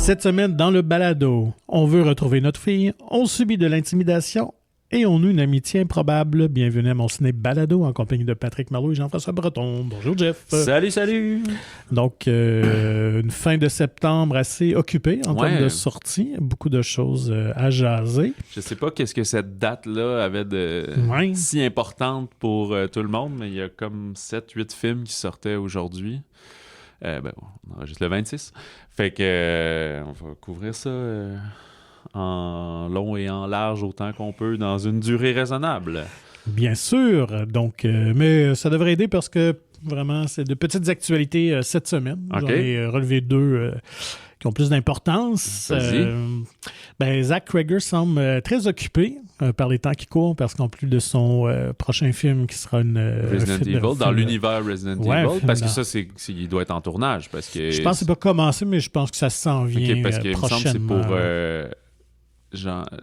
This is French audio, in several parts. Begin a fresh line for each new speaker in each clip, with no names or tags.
Cette semaine, dans le balado, on veut retrouver notre fille, on subit de l'intimidation et on noue une amitié improbable. Bienvenue à mon ciné balado en compagnie de Patrick Marleau et Jean-François Breton. Bonjour Jeff.
Salut!
Donc, une fin de septembre assez occupée en termes de sorties. Beaucoup de choses à jaser.
Je sais pas qu'est-ce que cette date-là avait de si importante pour tout le monde, mais il y a comme 7-8 films qui sortaient aujourd'hui. On enregistre le 26. Fait que on va couvrir ça en long et en large autant qu'on peut dans une durée raisonnable.
Bien sûr. Donc, mais ça devrait aider parce que vraiment, c'est de petites actualités cette semaine.
Okay.
J'en ai relevé deux qui ont plus d'importance. Zach Cregger semble très occupé par les temps qui courent parce qu'en plus de son prochain film qui sera
Resident Evil, dans l'univers Resident Evil, parce que ça, il doit être en tournage. Parce que
je pense que c'est pas commencé, mais je pense que ça s'en vient
parce que
prochainement.
Il me semble que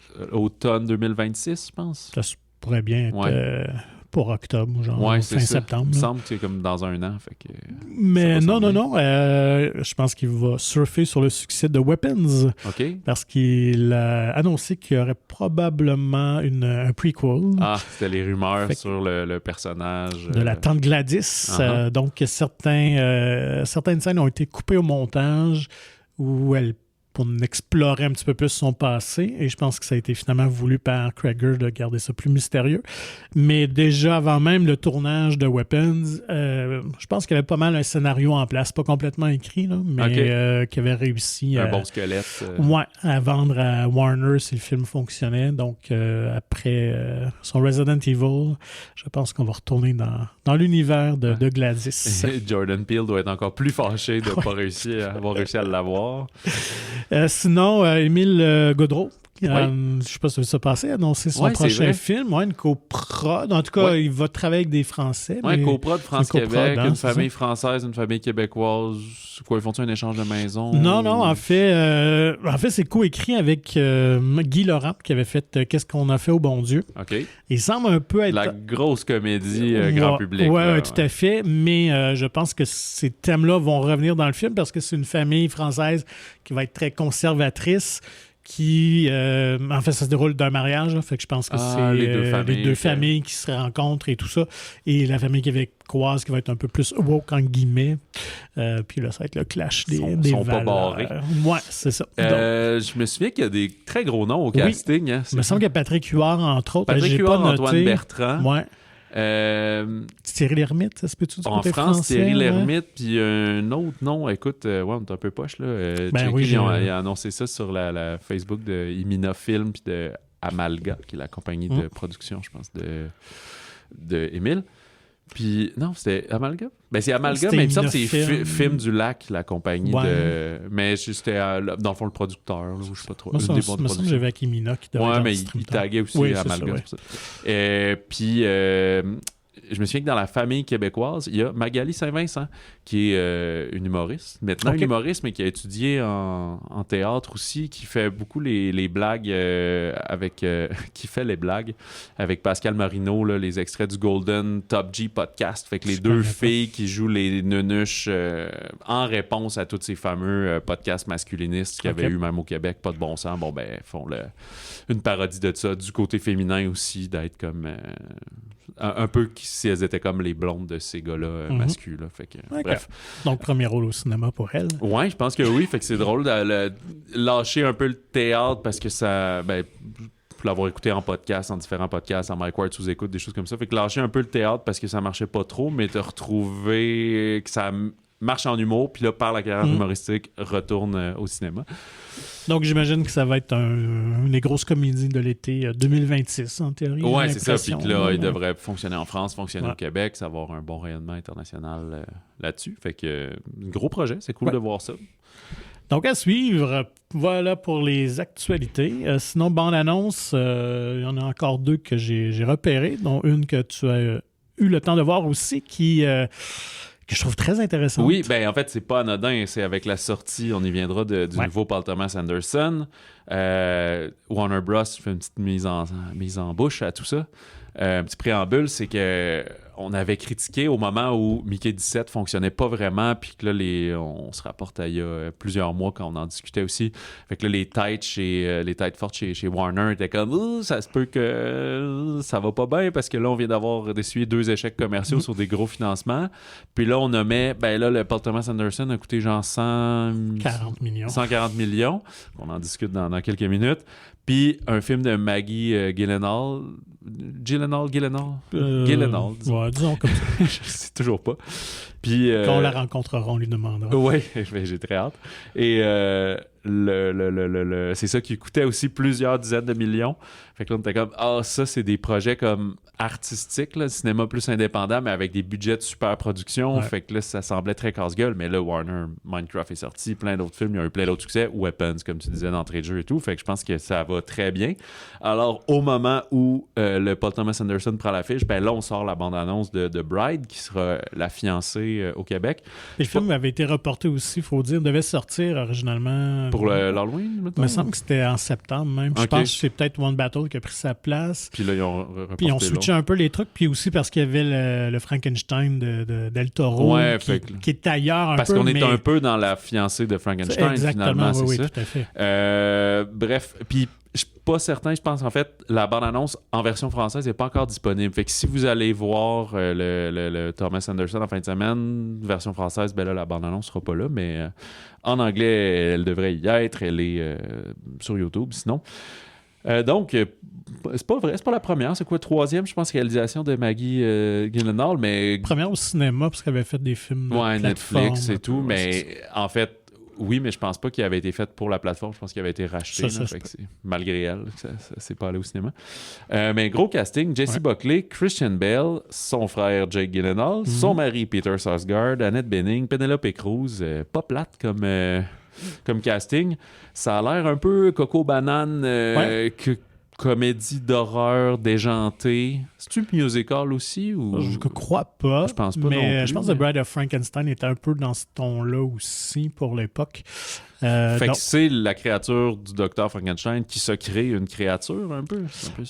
c'est pour automne 2026, je pense.
Ça pourrait bien être... pour octobre, fin septembre.
Il me semble que c'est comme dans un an. Fait que
mais non. Je pense qu'il va surfer sur le succès de Weapons.
OK.
Parce qu'il a annoncé qu'il y aurait probablement un prequel.
Ah, c'était les rumeurs sur le personnage.
De la tante Gladys. Donc, certaines scènes ont été coupées au montage où pour explorer un petit peu plus son passé. Et je pense que ça a été finalement voulu par Cregger de garder ça plus mystérieux. Mais déjà, avant même le tournage de Weapons, je pense qu'il y avait pas mal un scénario en place, pas complètement écrit, là, mais qui avait réussi
un bon squelette.
À vendre à Warner si le film fonctionnait. Donc, après son Resident Evil, je pense qu'on va retourner dans l'univers de Gladys.
Jordan Peele doit être encore plus fâché de ne pas avoir réussi à l'avoir.
Sinon, Émile Gaudreau, je ne sais pas si ça passait, a annoncé son prochain film, une coprod. En tout cas, il va travailler avec des Français.
Oui, coprod France-Québec, une famille française, une famille québécoise. Quoi, ils font-ils un échange de maison?
Non, en fait c'est coécrit avec Guy Laurent, qui avait fait Qu'est-ce qu'on a fait au bon Dieu.
OK.
Il semble un peu être...
La grosse comédie grand public.
Oui, tout à fait. Mais je pense que ces thèmes-là vont revenir dans le film parce que c'est une famille française qui va être très conservatrice, qui, en fait, ça se déroule d'un mariage, là, fait que je pense que c'est les deux familles qui se rencontrent et tout ça, et la famille québécoise qui va être un peu plus woke, en guillemets, puis là, ça va être le clash des valeurs. Ils sont pas barrés. Ouais, c'est ça.
Je me souviens qu'il y a des très gros noms au casting. Hein,
il me semble qu'il y a Patrick Huard, entre autres.
Patrick Huard, Antoine Bertrand.
Ouais. Thierry Lhermitte, ça se peut-tu du
en
côté
France,
français?
Thierry Lhermitte, puis un autre nom, écoute, on est un peu poche, là. Il a annoncé ça sur la Facebook de Imina Film puis de Amalga, qui est la compagnie de production, je pense, de Émile. Puis, non, c'était Amalga? C'est Amalga, mais il me semble que c'est Film du Lac, la compagnie de... Mais c'était, dans le fond, le producteur, là, je sais pas trop.
Moi, ça me semble que j'avais avec Imina qui devait être
mais il taguait aussi Amalga. Puis, je me souviens que dans la famille québécoise, il y a Magali Saint-Vincent, qui est une humoriste. Maintenant, une humoriste, mais qui a étudié en théâtre aussi, qui fait beaucoup les blagues qui fait les blagues avec Pascal Marino, là, les extraits du Golden Top G podcast. Fait que les deux filles qui jouent les nunuches en réponse à tous ces fameux podcasts masculinistes qu'il y avait eu même au Québec, pas de bon sens. Font une parodie de ça. Du côté féminin aussi, d'être comme... un peu si elles étaient comme les blondes de ces gars-là masculins. Fait que, bref.
Donc, premier rôle au cinéma pour elle.
Ouais, je pense que oui. Fait que c'est drôle de lâcher un peu le théâtre parce que ça... pour l'avoir écouté en podcast, en différents podcasts, en Mike Ward sous-écoute, des choses comme ça. Fait que lâcher un peu le théâtre parce que ça marchait pas trop, mais te retrouver que ça marche en humour, puis là, par la carrière humoristique, retourne au cinéma.
Donc, j'imagine que ça va être une des grosses comédies de l'été 2026, en théorie.
Oui, c'est ça. Puis que là, il devrait fonctionner en France, fonctionner au Québec, ça va avoir un bon rayonnement international là-dessus. Fait que, gros projet, c'est cool de voir ça.
Donc, à suivre, voilà pour les actualités. Sinon, bande-annonce, il y en a encore deux que j'ai repérées, dont une que tu as eu le temps de voir aussi, que je trouve très intéressante.
Oui, en fait, c'est pas anodin. C'est avec la sortie, on y viendra, du nouveau Paul Thomas Anderson. Warner Bros. Fait une petite mise en bouche à tout ça. un petit préambule, c'est que on avait critiqué au moment où Mickey 17 fonctionnait pas vraiment, puis que là, on se rapporte à il y a plusieurs mois quand on en discutait aussi. Fait que là, les têtes fortes chez Warner étaient comme ça se peut que ça va pas bien parce que là, on vient d'essuyer 2 échecs commerciaux sur des gros financements. Puis là, on nommait, le Paul Thomas Anderson a coûté genre 140 millions. On en discute dans quelques minutes. Puis un film de Maggie Gyllenhaal. Gyllenhaal, disons.
Ouais, disons comme ça.
Je sais toujours pas. Puis,
quand on la rencontrera, on lui demandera.
Oui, j'ai très hâte. Et c'est ça qui coûtait aussi plusieurs dizaines de millions. Fait que là, on était comme, ça, c'est des projets comme artistiques, là, cinéma plus indépendant, mais avec des budgets de super production. Ouais. Fait que là, ça semblait très casse-gueule. Mais là, Warner, Minecraft est sorti, plein d'autres films, il y a eu plein d'autres succès. Weapons, comme tu disais, d'entrée de jeu et tout. Fait que je pense que ça va très bien. Alors, au moment où le Paul Thomas Anderson prend l'affiche, là, on sort la bande-annonce de Bride, qui sera la fiancée au Québec.
Le film avait été reporté aussi, il faut dire, devait sortir originalement.
Pour l'Halloween,
il me semble que c'était en septembre même. Okay. Je pense que c'est peut-être One Battle qui a pris sa place.
Puis là, ils ont
switché un peu les trucs, puis aussi parce qu'il y avait le Frankenstein Del Toro qui est ailleurs un
parce
peu.
Parce qu'on est un peu dans la fiancée de Frankenstein, finalement, c'est ça.
Oui, tout à fait.
Bref, puis je suis pas certain, je pense en fait la bande-annonce en version française n'est pas encore disponible. Fait que si vous allez voir le Thomas Anderson en fin de semaine, version française, là, la bande-annonce sera pas là, mais en anglais, elle devrait y être. Elle est sur YouTube, sinon. Donc, c'est pas vrai, c'est pas la première, c'est quoi, 3e, je pense, réalisation de Maggie Gyllenhaal, mais...
Première au cinéma, parce qu'elle avait fait des films de
Netflix et tout, mais en fait, oui, mais je pense pas qu'il avait été fait pour la plateforme, je pense qu'il avait été racheté, malgré elle, ça s'est pas allé au cinéma. Mais gros casting, Jessie Buckley, Christian Bale, son frère Jake Gyllenhaal, son mari Peter Sarsgaard, Annette Bening, Penelope Cruz, pas plate comme casting. Ça a l'air un peu Coco Banane, comédie d'horreur déjantée. C'est-tu musical aussi? Ou...
Je crois pas.
Je pense pas
mais
non plus,
je pense que The Bride of Frankenstein était un peu dans ce ton-là aussi pour l'époque.
Fait que c'est la créature du docteur Frankenstein qui se crée une créature un peu?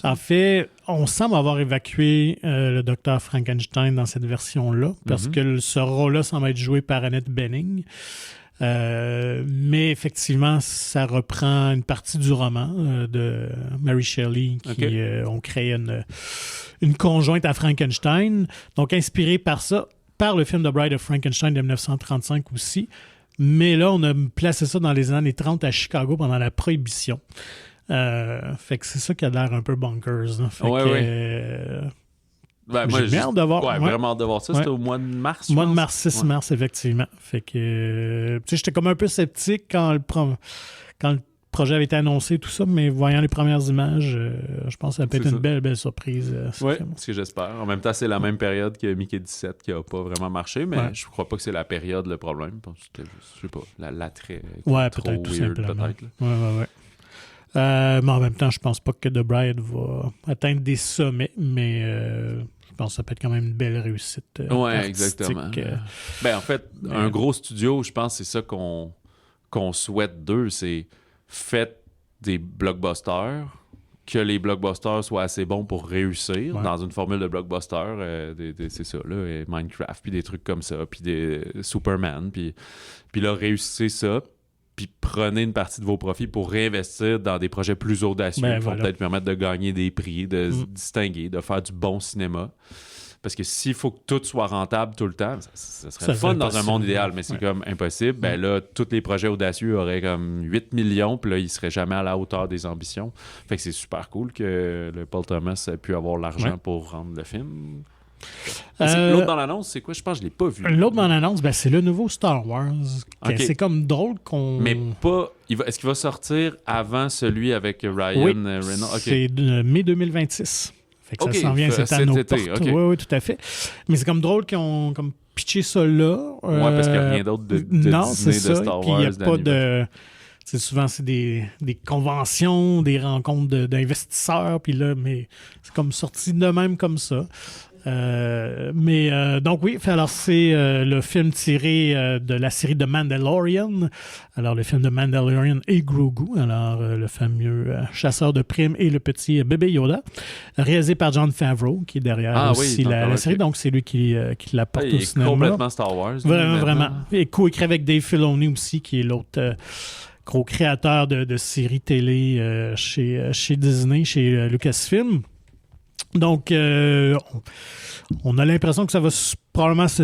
En fait, on semble avoir évacué le docteur Frankenstein dans cette version-là parce que ce rôle-là semble être joué par Annette Bening. Mais effectivement, ça reprend une partie du roman de Mary Shelley qui ont créé une conjointe à Frankenstein. Donc, inspiré par ça, par le film The Bride of Frankenstein de 1935 aussi. Mais là, on a placé ça dans les années 30 à Chicago pendant la Prohibition. Fait que c'est ça qui a l'air un peu bonkers. J'ai bien hâte de voir.
Vraiment hâte de voir ça. C'était au mois de mars.
Mois de mars, 6 mars, effectivement. Fait que, j'étais comme un peu sceptique quand le projet avait été annoncé, tout ça, mais voyant les premières images, je pense que ça peut être une belle surprise.
Oui, ce que j'espère. En même temps, c'est la même période que Mickey 17 qui n'a pas vraiment marché, mais je crois pas que c'est la période le problème. C'était juste, je sais pas, l'attrait.
Peut-être tout simplement. Ouais. Mais en même temps, je pense pas que The Bride va atteindre des sommets, mais je pense que ça peut être quand même une belle réussite.
Oui, exactement. En fait, un gros studio, je pense que c'est ça qu'on souhaite d'eux, c'est faites des blockbusters, que les blockbusters soient assez bons pour réussir dans une formule de blockbuster, c'est ça, là, Minecraft, puis des trucs comme ça, puis des Superman, puis là, réussissez ça, puis prenez une partie de vos profits pour réinvestir dans des projets plus audacieux qui vont peut-être permettre de gagner des prix, de se distinguer, de faire du bon cinéma. Parce que s'il faut que tout soit rentable tout le temps, ça serait fun dans un monde idéal, mais c'est comme impossible. Là, tous les projets audacieux auraient comme 8 millions, puis là, ils seraient jamais à la hauteur des ambitions. Fait que c'est super cool que le Paul Thomas ait pu avoir l'argent pour rendre le film. L'autre dans l'annonce, c'est quoi? Je pense que je l'ai pas vu.
L'autre dans l'annonce, c'est le nouveau Star Wars. C'est comme drôle qu'on...
Mais pas... Est-ce qu'il va sortir avant celui avec Ryan Reynolds?
C'est mai 2026. Fait que ça s'en vient, c'est à nos portes. Oui, tout à fait. Mais c'est comme drôle qu'ils ont comme pitché ça là.
Parce qu'il n'y a rien d'autre de Disney, de Star Wars.
Puis il n'y a pas de... souvent, c'est des conventions, des rencontres d'investisseurs, puis là, mais c'est comme sorti de même comme ça. Donc oui, alors c'est le film tiré de la série de Mandalorian. Alors le film de Mandalorian et Grogu, alors le fameux chasseur de primes et le petit bébé Yoda, réalisé par Jon Favreau, qui est derrière aussi la série. Donc c'est lui qui la porte au cinéma.
Complètement Star Wars.
Vraiment. Et co-écrit avec Dave Filoni aussi, qui est l'autre gros créateur de séries télé chez Disney, chez Lucasfilm. Donc, on a l'impression que ça va probablement se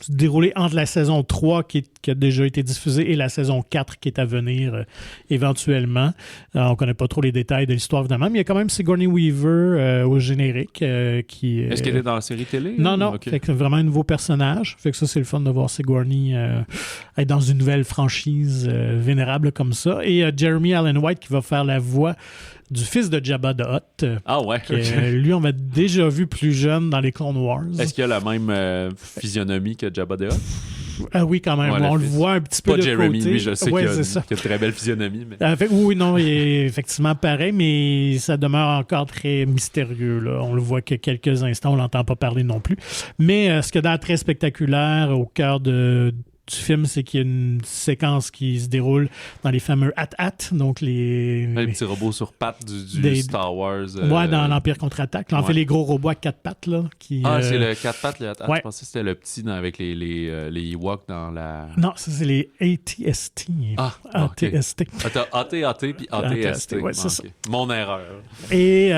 dérouler entre la saison 3 qui a déjà été diffusée et la saison 4 qui est à venir éventuellement. On ne connaît pas trop les détails de l'histoire, évidemment, mais il y a quand même Sigourney Weaver au générique.
Est-ce qu'elle est dans la série télé?
Non. Okay. Fait que vraiment un nouveau personnage. Fait que ça, c'est le fun de voir Sigourney être dans une nouvelle franchise vénérable comme ça. Et Jeremy Allen White qui va faire la voix du fils de Jabba the Hutt.
Ah ouais?
Lui, on l'a déjà vu plus jeune dans les Clone Wars.
Est-ce qu'il a la même physionomie que Jabba the Hutt?
Ah oui, quand même. On le voit un petit peu de
Jeremy,
côté.
Lui, je sais qu'il a une très belle physionomie. Mais...
oui, non, il est effectivement pareil, mais ça demeure encore très mystérieux. Là. On le voit que quelques instants, on ne l'entend pas parler non plus. Mais ce qui est très spectaculaire au cœur du film, c'est qu'il y a une séquence qui se déroule dans les fameux Hat-Hat, donc les
petits robots sur pattes du Star Wars.
Dans l'Empire contre-attaque. Là, on fait les gros robots à 4 pattes. Là,
c'est le 4 pattes, le Hat-Hat. Je pensais que c'était le petit avec les Ewoks dans la...
Non, ça, c'est les AT-ST. AT-ST.
AT-AT puis AT-ST.
Ouais, c'est ça.
Mon erreur.
Et,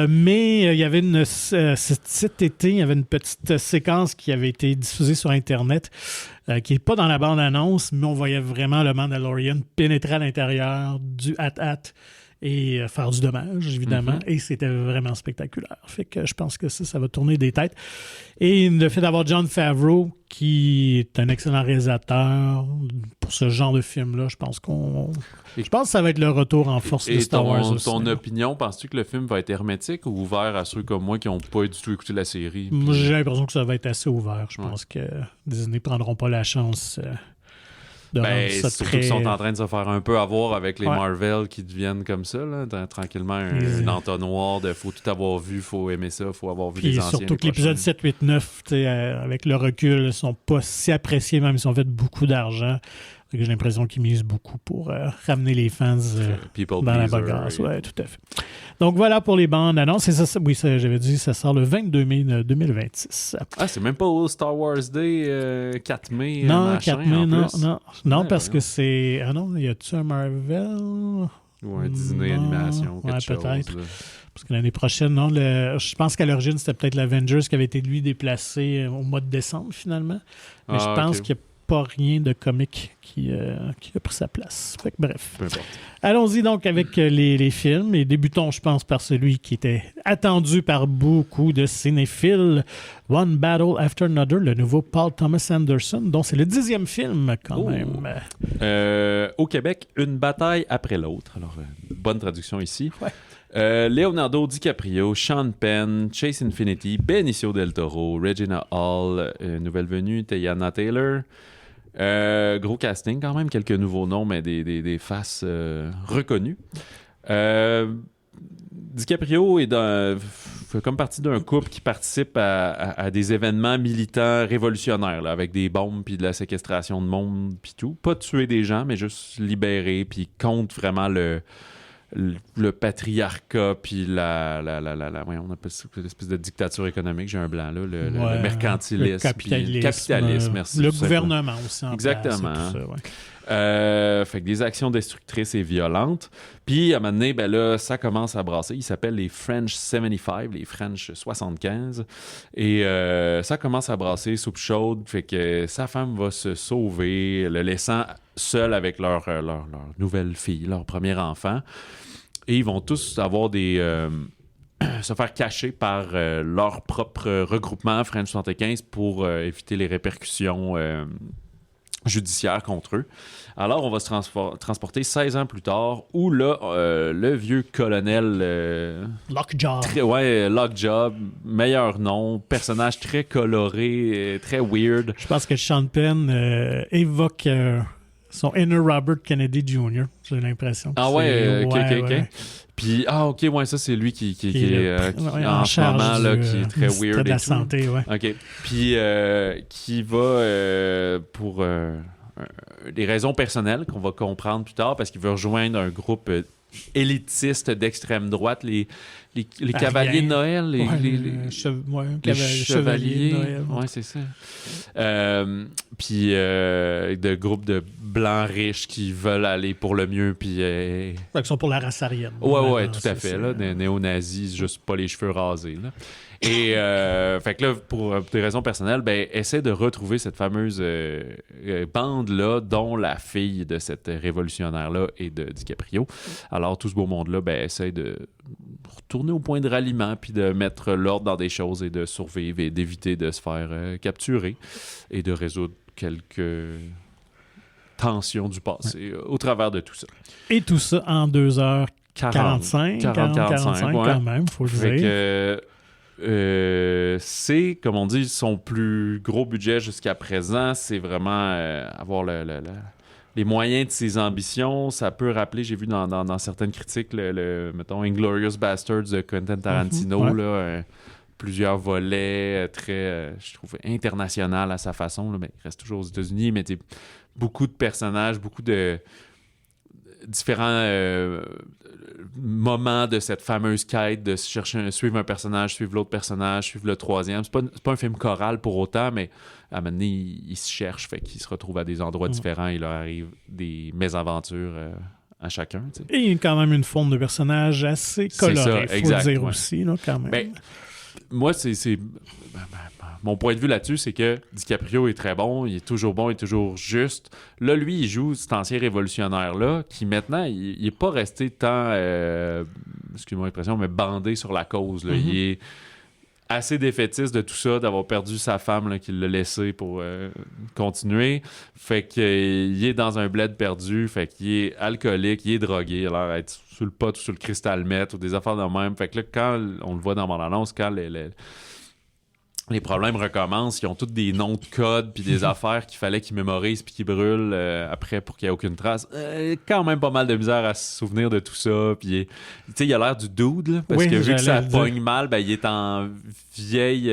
mais il y avait cet été, il y avait une petite séquence qui avait été diffusée sur Internet qui n'est pas dans la bande-annonce, mais on voyait vraiment le Mandalorian pénétrer à l'intérieur du Hat-Hat et faire du dommage, évidemment. Et c'était vraiment spectaculaire. Fait que je pense que ça va tourner des têtes. Et le fait d'avoir Jon Favreau, qui est un excellent réalisateur pour ce genre de film-là, je pense que ça va être le retour en force de Star Wars.
Ton opinion, penses-tu que le film va être hermétique ou ouvert à ceux comme moi qui n'ont pas du tout écouté la série?
Moi, j'ai l'impression que ça va être assez ouvert. Je pense que Disney ne prendront pas la chance...
surtout qu'ils sont en train de se faire un peu avoir avec les Marvel qui deviennent comme ça, là, tranquillement un entonnoir de faut tout avoir vu, faut aimer ça, faut avoir vu les anciens.
Surtout que l'épisode 7, 8, 9, avec le recul, ne sont pas si appréciés, même s'ils ont fait beaucoup d'argent. J'ai l'impression qu'ils misent beaucoup pour ramener les fans dans la bagasse. Oui, tout à fait. Donc voilà pour les bandes annonces. Et ça, oui, j'avais dit, ça sort le 22 mai 2026.
Ah, c'est même pas au Star Wars Day 4 mai.
Non, 4 mai, non, parce que c'est... Ah non, y a-tu un Marvel?
Ou un Disney Animation, quelque chose.
Peut-être. Parce que l'année prochaine, non, je pense qu'à l'origine, c'était peut-être l'Avengers qui avait été, lui, déplacé au mois de décembre, finalement. Mais je pense qu'il n'y a pas rien de comique qui a pris sa place. Fait que, bref. Allons-y donc avec les films et débutons, je pense, par celui qui était attendu par beaucoup de cinéphiles, One Battle After Another, le nouveau Paul Thomas Anderson, dont c'est le 10e film quand même.
Au Québec, une bataille après l'autre. Alors, bonne traduction ici. Leonardo DiCaprio, Sean Penn, Chase Infinity, Benicio Del Toro, Regina Hall, nouvelle venue, Teyana Taylor. Gros casting quand même, quelques nouveaux noms, mais des faces reconnues. DiCaprio fait comme partie d'un couple qui participe à des événements militants révolutionnaires, là, avec des bombes puis de la séquestration de monde puis tout. Pas tuer des gens, mais juste libérer, puis contre vraiment le patriarcat puis on appelle ça l'espèce de dictature économique, j'ai un blanc là, le mercantilisme,
le
capitalisme, merci.
Le gouvernement aussi en
exactement.
place, tout ça,
fait que des actions destructrices et violentes. Puis à un moment donné, là, ça commence à brasser. Ils s'appellent les French 75, les French 75. Et ça commence à brasser, soupe chaude. Fait que sa femme va se sauver, le laissant seul avec leur nouvelle fille, leur premier enfant. Et ils vont tous avoir se faire cacher par leur propre regroupement French 75 pour éviter les répercussions judiciaire contre eux. Alors, on va se transporter 16 ans plus tard, où là, le vieux colonel...
Lockjaw.
Lockjaw, meilleur nom, personnage très coloré, très weird.
Je pense que Sean Penn évoque Son inner Robert Kennedy Jr., j'ai l'impression.
Ah ouais, ok. Puis, ok, ouais, ça, c'est lui qui est en ce moment, là, qui est très weird.
De la santé, ouais.
OK. Puis, qui va pour des raisons personnelles qu'on va comprendre plus tard, parce qu'il veut rejoindre un groupe élitiste d'extrême droite, les cavaliers de Noël, les chevaliers de Noël. Ouais, c'est ça. Puis de groupes de blancs riches qui veulent aller pour le mieux, puis
qui sont pour la race aryenne.
Ouais, tout à fait, là, des néo-nazis, juste pas les cheveux rasés, là. Et fait que là, pour des raisons personnelles, ben, essaie de retrouver cette fameuse bande-là, dont la fille de cette révolutionnaire-là est de DiCaprio. Alors, tout ce beau monde-là, ben, essaie de retourner au point de ralliement, puis de mettre l'ordre dans des choses et de survivre et d'éviter de se faire capturer et de résoudre quelques tensions du passé au travers de tout ça.
Et tout ça en 2h45. 45
ouais.
Quand même, faut le dire.
C'est, comme on dit, son plus gros budget jusqu'à présent. C'est vraiment avoir les moyens de ses ambitions. Ça peut rappeler, j'ai vu dans certaines critiques, mettons, Inglourious Basterds de Quentin Tarantino, là, plusieurs volets très, je trouve, international à sa façon. Là, mais il reste toujours aux États-Unis, mais beaucoup de personnages, beaucoup de différents moments de cette fameuse quête de suivre un personnage, suivre l'autre personnage, suivre le troisième. C'est pas un film choral pour autant, mais à un moment donné, il se cherche, fait qu'il se retrouve à des endroits différents et il leur arrive des mésaventures à chacun. T'sais.
Et il y a quand même une forme de personnage assez colorée, il faut le dire aussi, là, quand même.
Ben, moi, mon point de vue là-dessus, c'est que DiCaprio est très bon, il est toujours juste. Là, lui, il joue cet ancien révolutionnaire-là, qui maintenant, il n'est pas resté tant, excusez-moi l'expression, mais bandé sur la cause. Là. Il est assez défaitiste de tout ça, d'avoir perdu sa femme là, qui l'a laissé pour continuer. Fait qu'il est dans un bled perdu, fait qu'il est alcoolique, il est drogué, il a l'air d'être sur le pot ou sur le cristal meth ou des affaires de même. Fait que là, quand on le voit dans mon annonce, quand les problèmes recommencent, ils ont tous des noms de code puis des affaires qu'il fallait qu'ils mémorisent puis qu'ils brûlent après pour qu'il n'y ait aucune trace. Quand même pas mal de misère à se souvenir de tout ça. Puis, tu sais, il a l'air du dude, là, parce que vu que ça pogne mal, ben, il est en vieille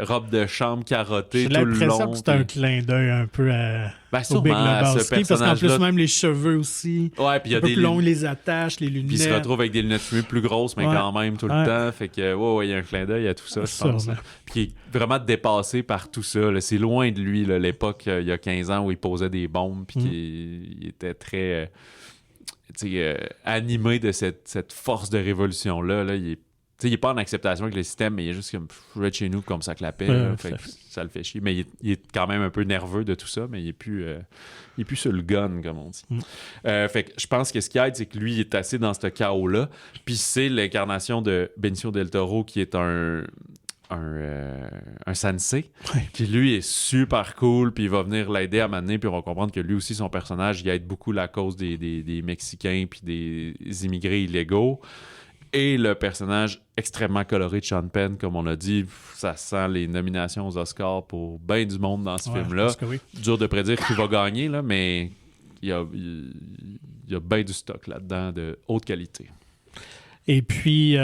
robe de chambre carottée tout le long. J'ai l'impression
que c'est un clin d'œil un peu à...
au Big
Lebowski, parce qu'en plus, même les cheveux aussi,
ouais, puis il y a
des plus longs, les attaches, les lunettes.
Puis il se retrouve avec des lunettes fumées plus grosses, mais quand même tout le temps. Fait que, il y a un clin d'œil à tout ça, je pense. Puis il est vraiment dépassé par tout ça. Là. C'est loin de lui, là, l'époque, il y a 15 ans, où il posait des bombes, puis qu'il était très animé de cette force de révolution-là. Là. Il n'est pas en acceptation avec le système, mais il est juste comme je vais être chez nous comme ça clapait. Ça le fait chier. Mais il est quand même un peu nerveux de tout ça, mais il est plus sur le gun, comme on dit. Fait que je pense que ce qui aide, c'est que lui, il est assis dans ce chaos-là. Puis c'est l'incarnation de Benicio del Toro qui est un sensei, qui lui est super cool, puis il va venir l'aider à m'amener, puis on va comprendre que lui aussi, son personnage, il aide beaucoup la cause des Mexicains puis des immigrés illégaux. Et le personnage extrêmement coloré de Sean Penn, comme on a dit, ça sent les nominations aux Oscars pour bien du monde dans ce film-là. Oui. Dur de prédire qui va gagner, là, mais il y a bien du stock là-dedans de haute qualité.
Et puis,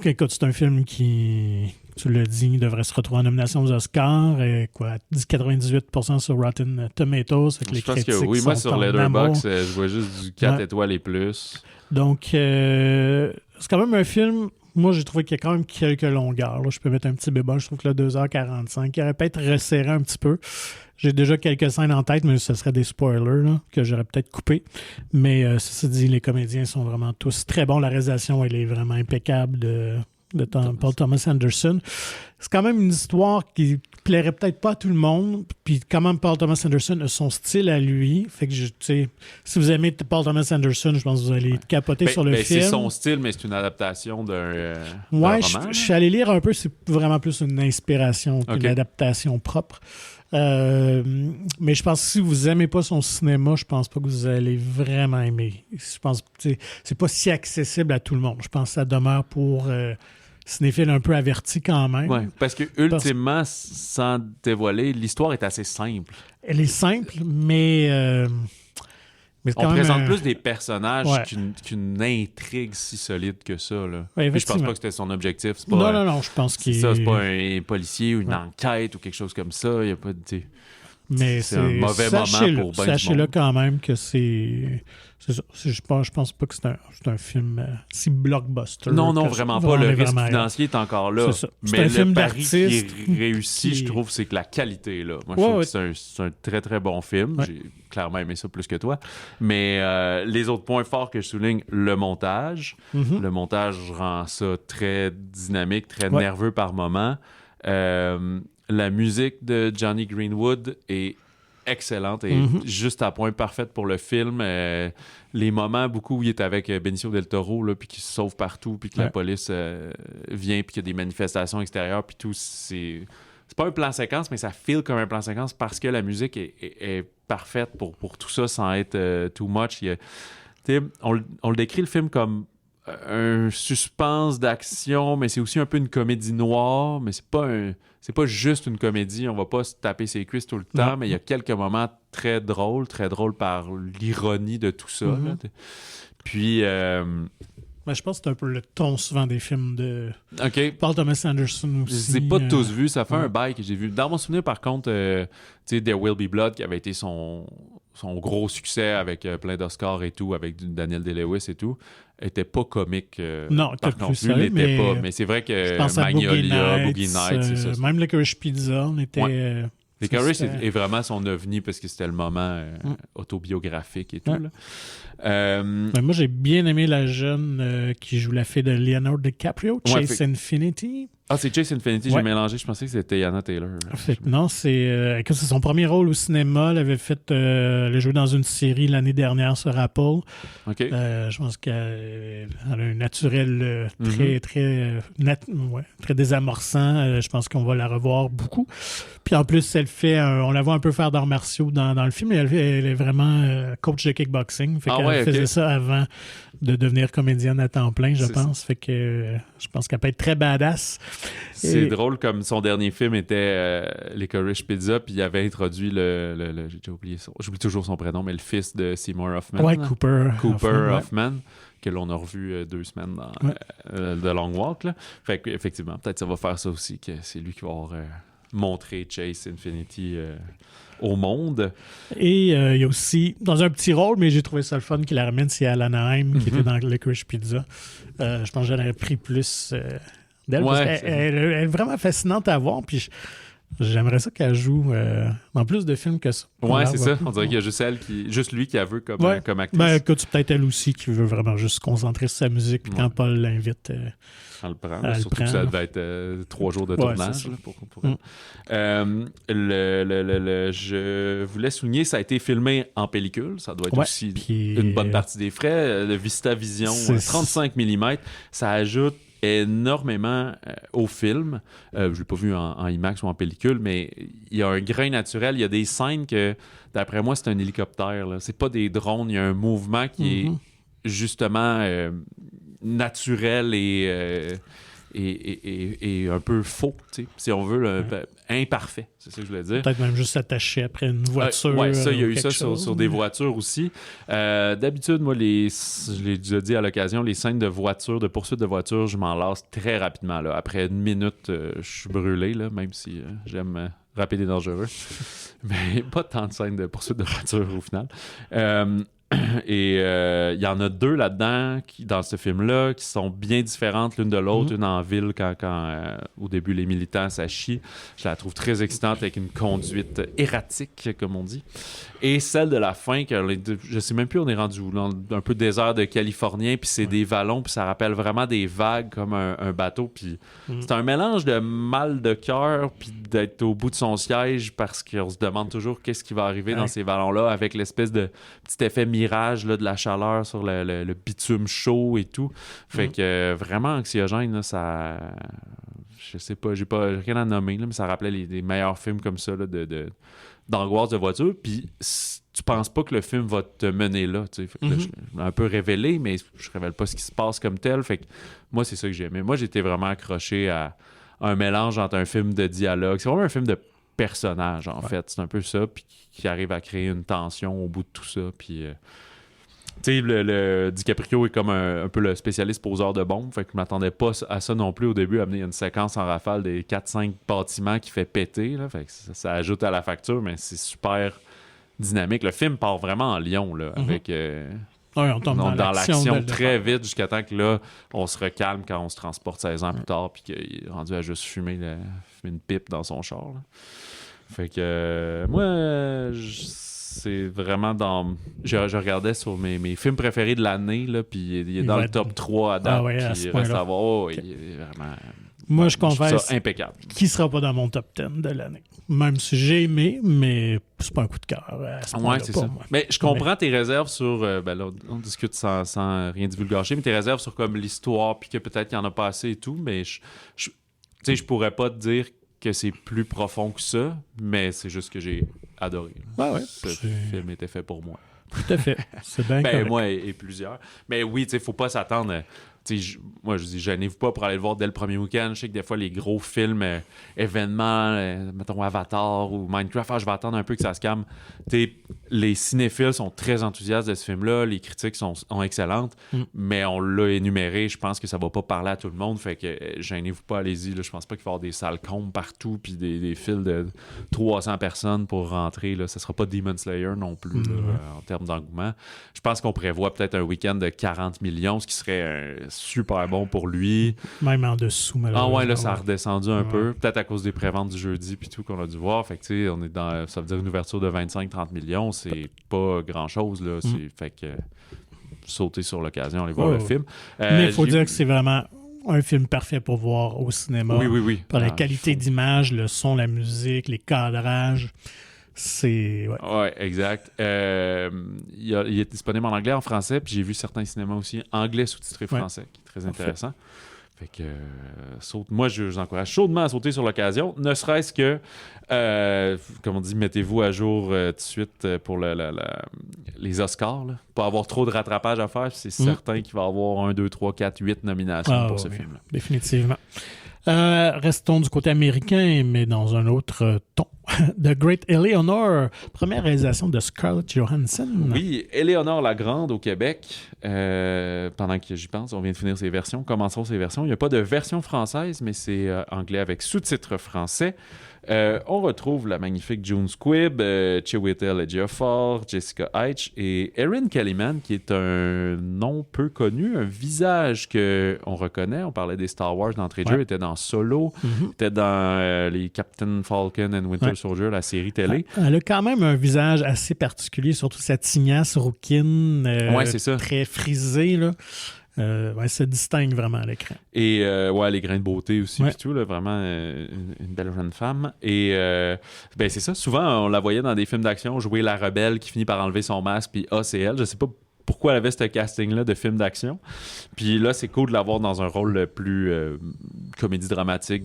écoute, c'est un film qui, tu l'as dit, devrait se retrouver en nomination aux Oscars. 98% sur Rotten Tomatoes.
Je pense que oui. Moi, sur Letterboxd, je vois juste du 4 étoiles et plus.
Donc, c'est quand même un film... Moi, j'ai trouvé qu'il y a quand même quelques longueurs. Là. Je peux mettre un petit bémol. Je trouve que le 2h45, il aurait peut-être resserré un petit peu. J'ai déjà quelques scènes en tête, mais ce serait des spoilers là, que j'aurais peut-être coupés. Mais ceci dit, les comédiens sont vraiment tous très bons. La réalisation, elle est vraiment impeccable de Paul Thomas Anderson. C'est quand même une histoire qui plairait peut-être pas à tout le monde. Puis quand même, Paul Thomas Anderson a son style à lui. Fait que, si vous aimez Paul Thomas Anderson, je pense que vous allez capoter sur le film.
C'est son style, mais c'est une adaptation d'un
roman. Je suis allé lire un peu. C'est vraiment plus une inspiration qu'une adaptation propre. Mais je pense que si vous n'aimez pas son cinéma, je pense pas que vous allez vraiment aimer. Je pense que c'est pas si accessible à tout le monde. Je pense que ça demeure pour cinéphile un peu averti quand même.
Ouais, parce que ultimement, sans dévoiler, l'histoire est assez simple.
Elle est simple, mais
on présente plus des personnages qu'une intrigue si solide que ça. Là.
Ouais,
je pense pas que c'était son objectif. C'est pas,
non, je pense qu'il...
C'est pas un policier ou une enquête ou quelque chose comme ça. Il y a pas de...
Mais
c'est un mauvais moment pour ben
sachez-le quand même que c'est ça. Je pense pas que c'est un film si blockbuster.
Non, vraiment pas. Le risque financier est encore là. Mais
un film
pari qui est réussi, je trouve, c'est que la qualité est là. Moi, je trouve que c'est un très, très bon film. Ouais. J'ai clairement aimé ça plus que toi. Mais les autres points forts que je souligne, le montage. Mm-hmm. Le montage rend ça très dynamique, très nerveux par moments. La musique de Johnny Greenwood est excellente et juste à point parfaite pour le film. Les moments beaucoup où il est avec Benicio del Toro, là, puis qu'il se sauve partout, puis que la police vient, puis qu'il y a des manifestations extérieures, puis tout, c'est pas un plan séquence, mais ça feel comme un plan séquence parce que la musique est parfaite pour tout ça sans être too much. On le décrit le film comme un suspense d'action, mais c'est aussi un peu une comédie noire, mais c'est pas juste une comédie, on va pas se taper ses cuisses tout le temps, mais il y a quelques moments très drôles par l'ironie de tout ça. Là. Puis...
Ben, je pense que c'est un peu le ton souvent des films de Paul Thomas Anderson aussi.
Je les ai pas tous vus, ça fait un bail que j'ai vu. Dans mon souvenir, par contre, There Will Be Blood, qui avait été son gros succès avec plein d'Oscars et tout, avec Daniel Day-Lewis et tout, était pas comique.
Non,
par non plus, il était pas. Mais c'est vrai que Magnolia, Boogie Nights, c'est ça.
Même Licorice Pizza, on était...
Licorice est vraiment son ovni parce que c'était le moment autobiographique et tout. Là.
Moi, j'ai bien aimé la jeune qui joue la fille de Leonardo DiCaprio, Chase Infinity.
Ah, c'est Chase Infinity, j'ai mélangé. Je pensais que c'était Anna Taylor.
Non, c'est son premier rôle au cinéma. Elle avait fait le jeu dans une série l'année dernière sur Apple. Je pense qu'elle a un naturel très désamorçant. Je pense qu'on va la revoir beaucoup. Puis en plus, on la voit un peu faire d'arts martiaux dans le film. Elle est vraiment coach de kickboxing. Fait qu'elle faisait ça avant de devenir comédienne à temps plein, je pense. Fait que je pense qu'elle peut être très badass.
C'est drôle, comme son dernier film était Licorice Pizza, puis il avait introduit j'ai déjà oublié j'oublie toujours son prénom, mais le fils de Seymour Hoffman.
Ouais, Cooper
Hoffman, que l'on a revu 2 semaines dans The Long Walk. Là. Fait qu'effectivement, peut-être ça va faire ça aussi, que c'est lui qui va avoir montré Chase Infinity au monde. Et
il y a aussi, dans un petit rôle, mais j'ai trouvé ça le fun qu'il la ramène, c'est Alana Haim, qui était dans Licorice Pizza. Je pense que j'en aurais pris plus d'elle, parce qu'elle est vraiment fascinante à voir, puis j'aimerais ça qu'elle joue dans plus de films que ça.
Ouais, c'est ça. On dirait qu'il y a juste lui qui a vu comme actrice.
Ben, écoute, peut-être elle aussi qui veut vraiment juste se concentrer sur sa musique, puis quand Paul l'invite...
On le prend. Surtout que ça devait être 3 jours de tournage. Là, pour je voulais souligner, ça a été filmé en pellicule. Ça doit être aussi une bonne partie des frais. Le VistaVision 35 mm, ça ajoute énormément au film. Je ne l'ai pas vu en IMAX ou en pellicule, mais il y a un grain naturel. Il y a des scènes que, d'après moi, c'est un hélicoptère. Là. C'est pas des drones. Il y a un mouvement qui est justement naturel et un peu faux, si on veut, imparfait, c'est ça que je voulais dire.
Peut-être même juste attaché après une voiture.
Oui, ça, il y a eu ça sur des voitures aussi. D'habitude, moi, je l'ai déjà dit à l'occasion, les scènes de voiture, de poursuite de voiture, je m'en lasse très rapidement. Là. Après 1 minute, je suis brûlé, là, même si j'aime rapide et dangereux. Mais pas tant de scènes de poursuite de voiture au final. Et il y en a 2 là-dedans dans ce film-là qui sont bien différentes l'une de l'autre. Une en ville quand au début les militants ça chie. Je la trouve très excitante avec une conduite erratique comme on dit. Et celle de la fin, je sais même plus où on est rendu où, un peu désert de Californien, puis c'est des vallons, puis ça rappelle vraiment des vagues comme un bateau. Puis c'est un mélange de mal de cœur puis d'être au bout de son siège parce qu'on se demande toujours qu'est-ce qui va arriver dans ces vallons-là avec l'espèce de petit effet mirage là, de la chaleur sur le bitume chaud et tout. Fait que vraiment anxiogène, là, ça... Je sais pas, j'ai rien à nommer, là, mais ça rappelait les meilleurs films comme ça là, d'angoisse de voiture. Puis tu penses pas que le film va te mener là. Fait que là, je l'ai un peu révélé, mais je révèle pas ce qui se passe comme tel. Fait que moi, c'est ça que j'aimais. Moi, j'étais vraiment accroché à un mélange entre un film de dialogue. C'est vraiment un film de personnage, en fait. C'est un peu ça, puis qui arrive à créer une tension au bout de tout ça. Puis, tu sais, le DiCaprio est comme un peu le spécialiste poseur de bombes. Fait que je m'attendais pas à ça non plus au début, amener une séquence en rafale des 4-5 bâtiments qui fait péter. Là. Fait que ça ajoute à la facture, mais c'est super dynamique. Le film part vraiment en lion, là, avec...
on tombe dans
l'action très vite jusqu'à temps que là, on se recalme quand on se transporte 16 ans plus tard puis qu'il est rendu à juste fumer une pipe dans son char. Là. Fait que moi, c'est vraiment dans... Je regardais sur mes films préférés de l'année, là, puis il est dans le top 3 à date. Puis il reste à voir. Il est vraiment...
Moi, je confesse
ça impeccable.
Qui sera pas dans mon top 10 de l'année. Même si j'ai aimé, mais c'est pas un coup de cœur.
C'est ça. Moi. Mais je comprends tes réserves sur... là, on discute sans rien divulgacher, mais tes réserves sur comme l'histoire, puis que peut-être qu'il n'y en a pas assez et tout, mais je pourrais pas te dire que c'est plus profond que ça, mais c'est juste que j'ai adoré. Ce film était fait pour moi.
Tout à fait. C'est bien correct.
Moi et plusieurs. Mais oui, tu sais, faut pas s'attendre... moi, je dis, gênez-vous pas pour aller le voir dès le premier week-end. Je sais que des fois, les gros films, événements, mettons Avatar ou Minecraft, je vais attendre un peu que ça se calme. Les cinéphiles sont très enthousiastes de ce film-là. Les critiques sont excellentes, mais on l'a énuméré. Je pense que ça va pas parler à tout le monde. Fait que gênez-vous pas, allez-y. Là, je pense pas qu'il va y avoir des salles combes partout puis des files de 300 personnes pour rentrer. Là. Ça sera pas Demon Slayer non plus en termes d'engouement. Je pense qu'on prévoit peut-être un week-end de 40 millions, ce qui serait super bon pour lui.
Même en dessous, malheureusement.
Ah ouais, là, ça a redescendu un peu. Peut-être à cause des préventes du jeudi puis tout qu'on a dû voir. Fait que, tu sais, on est dans... Ça veut dire une ouverture de 25-30 millions. C'est pas grand-chose, là. Fait que... sauter sur l'occasion, aller voir le film.
Mais il faut dire que c'est vraiment un film parfait pour voir au cinéma.
Oui.
Par la qualité d'image, le son, la musique, les cadrages. C'est...
Ouais, exact. Il est disponible en anglais, en français, puis j'ai vu certains cinémas aussi anglais sous-titré français, qui est très intéressant. Fait que moi, je vous encourage chaudement à sauter sur l'occasion, ne serait-ce que, comme on dit, mettez-vous à jour tout de suite pour les Oscars. Là. Pas avoir trop de rattrapage à faire, c'est certain qu'il va y avoir 1, 2, 3, 4, 8 nominations pour ce film-là.
Définitivement. Restons du côté américain, mais dans un autre ton. The Great Eleanor, première réalisation de Scarlett Johansson.
Oui, Eleanor la Grande au Québec. Pendant que j'y pense, on vient de finir ses versions. Commençons ses versions. Il n'y a pas de version française, mais c'est anglais avec sous-titres français. On retrouve la magnifique June Squibb, Chiwetel Ejiofor, Jessica Hyche et Erin Kellyman, qui est un nom peu connu, un visage qu'on reconnaît. On parlait des Star Wars d'entrée de jeu, était dans Solo, était dans les Captain Falcon and Winter Soldier, la série télé.
Elle a quand même un visage assez particulier, surtout sa tignasse rouquine,
c'est ça.
très frisée, là. Elle se distingue vraiment à l'écran.
Et les grains de beauté aussi, puis tout, là, vraiment une belle jeune femme. Et c'est ça, souvent on la voyait dans des films d'action jouer la rebelle qui finit par enlever son masque, puis c'est elle. Je sais pas pourquoi elle avait ce casting-là de film d'action. Puis là, c'est cool de l'avoir dans un rôle plus comédie dramatique,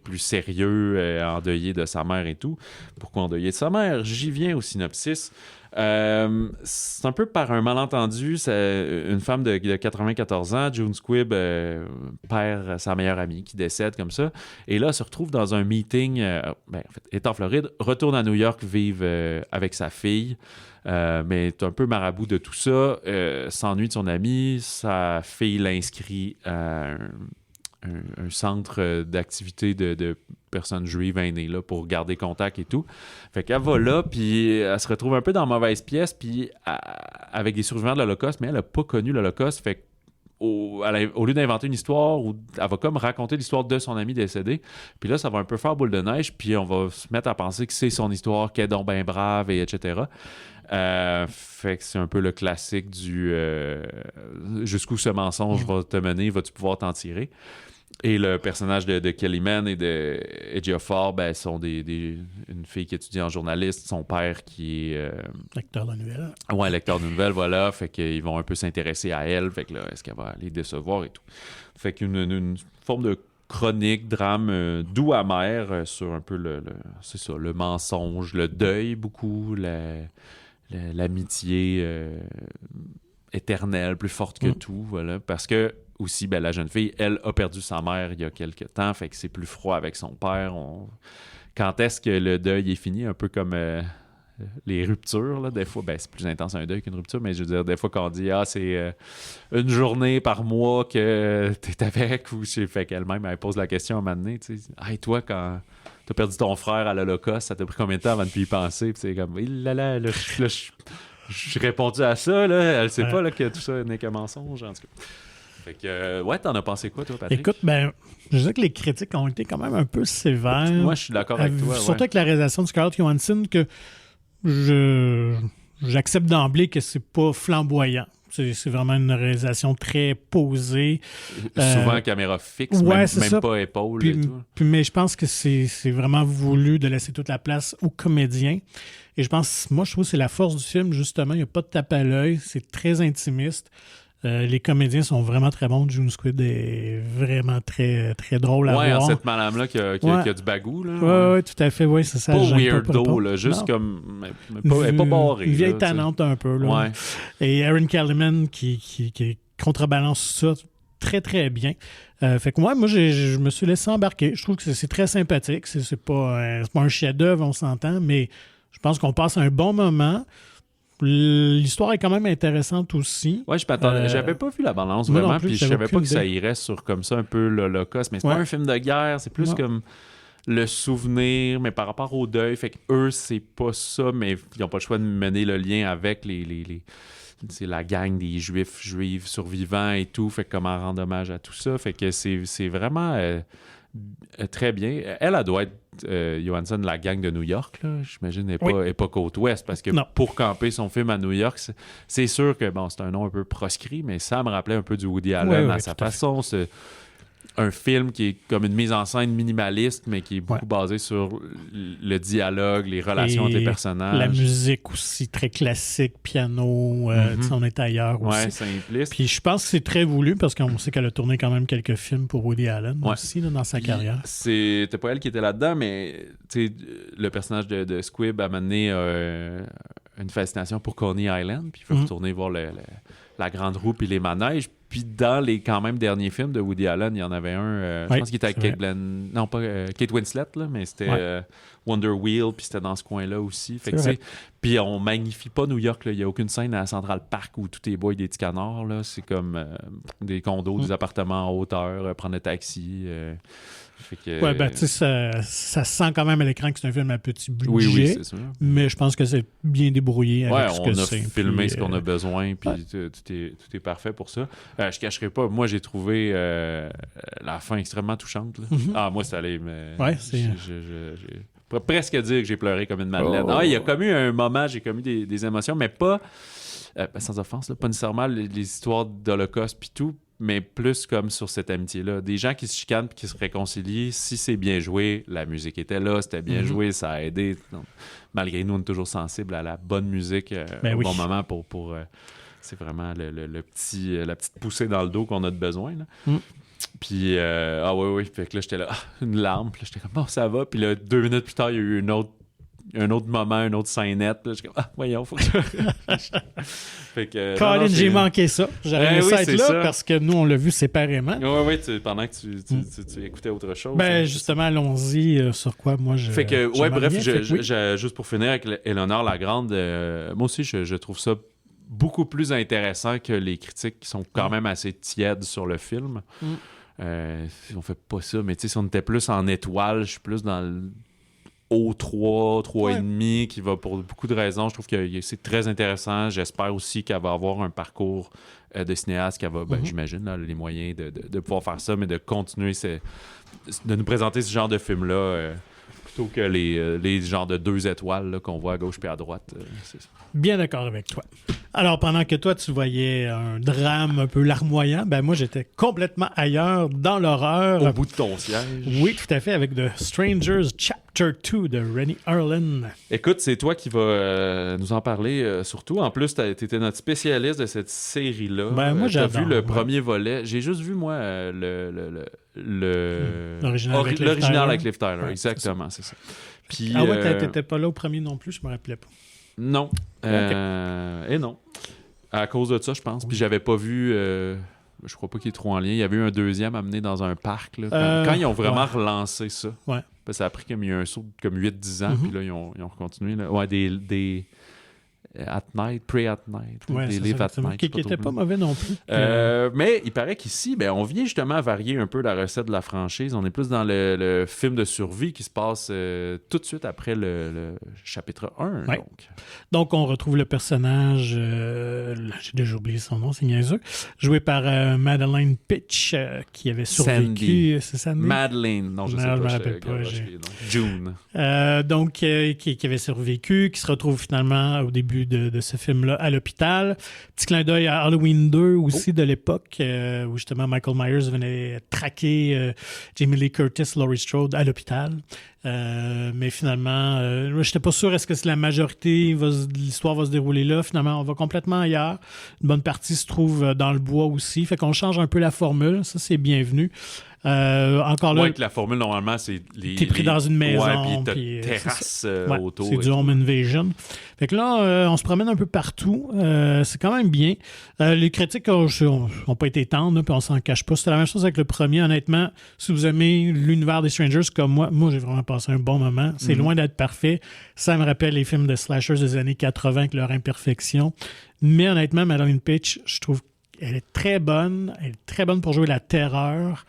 plus sérieux, endeuillé de sa mère et tout. Pourquoi endeuillé de sa mère? J'y viens au synopsis. C'est un peu par un malentendu. C'est une femme de 94 ans, June Squibb, perd sa meilleure amie qui décède comme ça. Et là, elle se retrouve dans un meeting, est en Floride, retourne à New York vivre avec sa fille. Mais est un peu marabout de tout ça, s'ennuie de son ami, sa fille l'inscrit à un centre d'activité de personnes juives aînées là, pour garder contact et tout. Fait qu'elle va là, puis elle se retrouve un peu dans mauvaise pièce, puis avec des survivants de l'Holocauste, mais elle n'a pas connu l'Holocauste, fait au lieu d'inventer une histoire, elle va comme raconter l'histoire de son ami décédé, puis là, ça va un peu faire boule de neige, puis on va se mettre à penser que c'est son histoire, qu'elle est donc bien brave, et etc. Fait que c'est un peu le classique du jusqu'où ce mensonge va te mener, vas-tu pouvoir t'en tirer? Et le personnage de Kelly Mann et de Ejiofor, ben, sont une fille qui étudie en journaliste, son père qui est...
lecteur de nouvelles.
Ouais, lecteur de nouvelles, voilà. Fait qu'ils vont un peu s'intéresser à elle. Fait que là, est-ce qu'elle va les décevoir et tout. Fait qu'une forme de chronique, drame doux amer sur un peu c'est ça, le mensonge, le deuil beaucoup, l'amitié éternelle, plus forte que tout, voilà. Parce que aussi, ben, la jeune fille, elle a perdu sa mère il y a quelque temps, fait que c'est plus froid avec son père. Quand est-ce que le deuil est fini? Un peu comme les ruptures, là, des fois, ben, c'est plus intense un deuil qu'une rupture, mais je veux dire, des fois, quand on dit « Ah, c'est une journée par mois que t'es avec », ou fait qu'elle-même, elle pose la question à un moment donné, tu sais, « Hey, toi, quand t'as perdu ton frère à l'Holocauste, ça t'a pris combien de temps avant de y penser? » Puis c'est comme « là, j'ai répondu à ça, là, elle sait pas là, que tout ça n'est qu'un mensonge, en tout cas. » Fait que, ouais, t'en as pensé quoi, toi, Patrick?
Écoute, ben, je sais que les critiques ont été quand même un peu sévères.
Moi, je suis d'accord avec toi.
Surtout avec la réalisation de Scarlett Johansson, que j'accepte d'emblée que c'est pas flamboyant. C'est vraiment une réalisation très posée.
Souvent caméra fixe, même pas épaule et tout.
Mais je pense que c'est vraiment voulu de laisser toute la place aux comédiens. Et je trouve que c'est la force du film, justement. Il n'y a pas de tape à l'œil. C'est très intimiste. Les comédiens sont vraiment très bons. June Squibb est vraiment très, très drôle à voir.
Ouais, cette madame-là qui a du bagou.
Oui, tout à fait. Ouais, c'est ça.
Pas weirdo, là, juste comme... Elle n'est pas barrée.
Une vieille
là,
tannante un peu. Là.
Ouais.
Et Erin Kellyman qui contrebalance ça très, très bien. Fait que moi, je me suis laissé embarquer. Je trouve que c'est très sympathique. C'est pas un chef-d'œuvre, on s'entend, mais je pense qu'on passe un bon moment. L'histoire est quand même intéressante aussi.
Ouais, je m'attendais. J'avais pas vu la balance vraiment, puis je savais pas que ça irait sur comme ça un peu l'Holocauste. Mais c'est pas un film de guerre, c'est plus comme le souvenir, mais par rapport au deuil. Fait que eux, c'est pas ça, mais ils n'ont pas le choix de mener le lien avec c'est la gang des juifs survivants et tout. Fait que comment rendre hommage à tout ça. Fait que c'est vraiment très bien. Elle doit être Johansson, la gang de New York, là, j'imagine, n'est pas côte ouest, parce que pour camper son film à New York, c'est sûr que bon, c'est un nom un peu proscrit, mais ça me rappelait un peu du Woody Allen à sa façon. C'est un film qui est comme une mise en scène minimaliste, mais qui est beaucoup basé sur le dialogue, les relations entre les personnages.
La musique aussi, très classique, piano, on est ailleurs aussi.
Ouais, simpliste.
Puis je pense que c'est très voulu, parce qu'on sait qu'elle a tourné quand même quelques films pour Woody Allen aussi là, dans sa carrière.
C'était pas elle qui était là-dedans, mais le personnage de Squibb a mené une fascination pour Coney Island, puis il faut retourner voir la grande roue puis les manèges. Puis dans les quand même derniers films de Woody Allen, il y en avait un, je pense qu'il était avec Kate Winslet, là, mais c'était Wonder Wheel, puis c'était dans ce coin-là aussi. Fait que, puis on magnifie pas New York, il n'y a aucune scène à Central Park où tout est bois et des petits canards. Là. C'est comme des condos, des appartements en hauteur, prendre un taxi.
Tu sais, ça se sent quand même à l'écran que c'est un film à petit budget.
Oui, c'est sûr.
Mais je pense que c'est bien débrouillé avec ce que c'est.
On a filmé ce qu'on a besoin, puis tout est parfait pour ça. Je cacherai pas, moi j'ai trouvé la fin extrêmement touchante. Là. Moi ça allait, mais j'ai presque dire que j'ai pleuré comme une madeleine. Il y a comme eu un moment, j'ai comme eu des émotions, mais pas, sans offense, là, pas nécessairement les histoires d'Holocauste puis tout, mais plus comme sur cette amitié-là. Des gens qui se chicanent et qui se réconcilient, si c'est bien joué, la musique était là, c'était bien joué, ça a aidé. Donc, malgré nous, on est toujours sensibles à la bonne musique au bon moment pour c'est vraiment la petite poussée dans le dos qu'on a de besoin. Là. Puis, fait que là, j'étais là, une larme, puis là, j'étais comme, bon, ça va. Puis là, 2 minutes plus tard, il y a eu un autre moment, une autre scénette. Là, j'étais comme, voyons, faut que fait que,
Colin, j'ai manqué ça. J'aurais aimé ça être là
ça.
parce que nous, on l'a vu séparément.
Oui, pendant que tu écoutais autre chose.
Justement, allons-y sur quoi moi je.
Fait que, bref, juste pour finir avec Éléonore Lagrande, moi aussi, je trouve ça beaucoup plus intéressant que les critiques qui sont quand même assez tièdes sur le film. On fait pas ça, mais si on était plus en étoile, je suis plus dans le haut 3,5 qui va pour beaucoup de raisons. Je trouve que c'est très intéressant. J'espère aussi qu'elle va avoir un parcours de cinéaste, qu'elle va, j'imagine, là, les moyens de pouvoir faire ça, mais de continuer de nous présenter ce genre de film-là Plutôt que les genres de 2 étoiles là, qu'on voit à gauche puis à droite. C'est ça.
Bien d'accord avec toi. Alors, pendant que toi, tu voyais un drame un peu larmoyant, ben moi, j'étais complètement ailleurs, dans l'horreur.
Au bout de ton siège.
Oui, tout à fait, avec The Strangers Chapter 2 de Rennie Harlan.
Écoute, c'est toi qui vas nous en parler surtout. En plus, tu étais notre spécialiste de cette série-là.
Ben, moi,
j'ai vu le
ouais.
premier volet. J'ai juste vu, moi,
l'original
avec Liv Tyler.
Ouais,
exactement, c'est ça. Puis,
ah ouais, t'étais pas là au premier non plus, je me rappelais pas.
Non. Et non. À cause de ça, je pense. Puis j'avais pas vu... je crois pas qu'il est trop en lien. Il y avait eu un deuxième amené dans un parc. Là, quand ils ont vraiment relancé ça.
Ouais.
Parce que ça a pris comme il y a un saut de comme 8-10 ans. Puis là, ils ont continué. Là. Ouais, des At Night, Pray at Night.
Ouais,
des Live at Night.
Qui était pas mauvais non plus.
Mais il paraît qu'ici, on vient justement varier un peu la recette de la franchise. On est plus dans le film de survie qui se passe tout de suite après le chapitre 1.
Ouais. Donc, on retrouve le personnage, j'ai déjà oublié son nom, c'est niaiseux, joué par Madeleine Pitch, qui avait survécu.
Sandy.
C'est Sandy?
Madeleine. Non, je sais
je
pas.
me rappelle pas.
June.
Donc, qui avait survécu, qui se retrouve finalement au début de ce film-là à l'hôpital. Petit clin d'œil à Halloween 2 aussi de l'époque, où justement Michael Myers venait traquer Jamie Lee Curtis, Laurie Strode à l'hôpital. Mais finalement, je n'étais pas sûr est-ce que la majorité de l'histoire va se dérouler là. Finalement, on va complètement ailleurs. Une bonne partie se trouve dans le bois aussi. Fait qu'on change un peu la formule. Ça, c'est bienvenu. Encore là,
que la formule, normalement, c'est
t'es pris dans une maison.
Puis t'as terrasse autour.
C'est du home invasion. Fait que là, on se promène un peu partout. C'est quand même bien. Les critiques n'ont pas été tendres, puis on s'en cache pas. C'était la même chose avec le premier. Honnêtement, si vous aimez l'univers des Strangers comme moi j'ai vraiment passé un bon moment. C'est loin d'être parfait. Ça me rappelle les films de slashers des années 80 avec leur imperfection. Mais honnêtement, Madeleine Pitch, je trouve qu'elle est très bonne. Elle est très bonne pour jouer la terreur.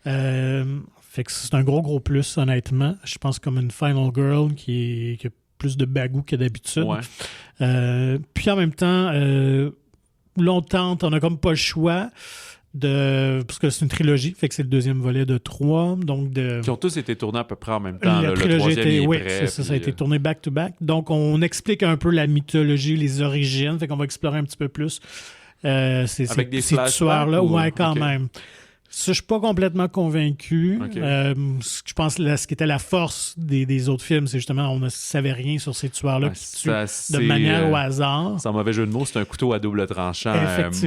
Fait que c'est un gros plus, honnêtement. Je pense comme une Final Girl qui a plus de bagou que d'habitude.
Ouais.
Puis en même temps, longtemps, on n'a comme pas le choix parce que c'est une trilogie, fait que c'est le deuxième volet de 3. Donc
qui ont tous été tournés à peu près en même temps.
La
trilogie le troisième
oui,
prêt,
ça a été tourné back-to-back. Donc on explique un peu la mythologie, les origines, fait qu'on va explorer un petit peu plus
avec des
ces tueurs-là. Ouais, quand même. Ça, je suis pas complètement convaincu.
Okay.
Je pense que ce qui était la force des autres films, c'est justement on ne savait rien sur ces tueurs-là qui tuent de manière au hasard.
C'est un mauvais jeu de mots, c'est un couteau à double tranchant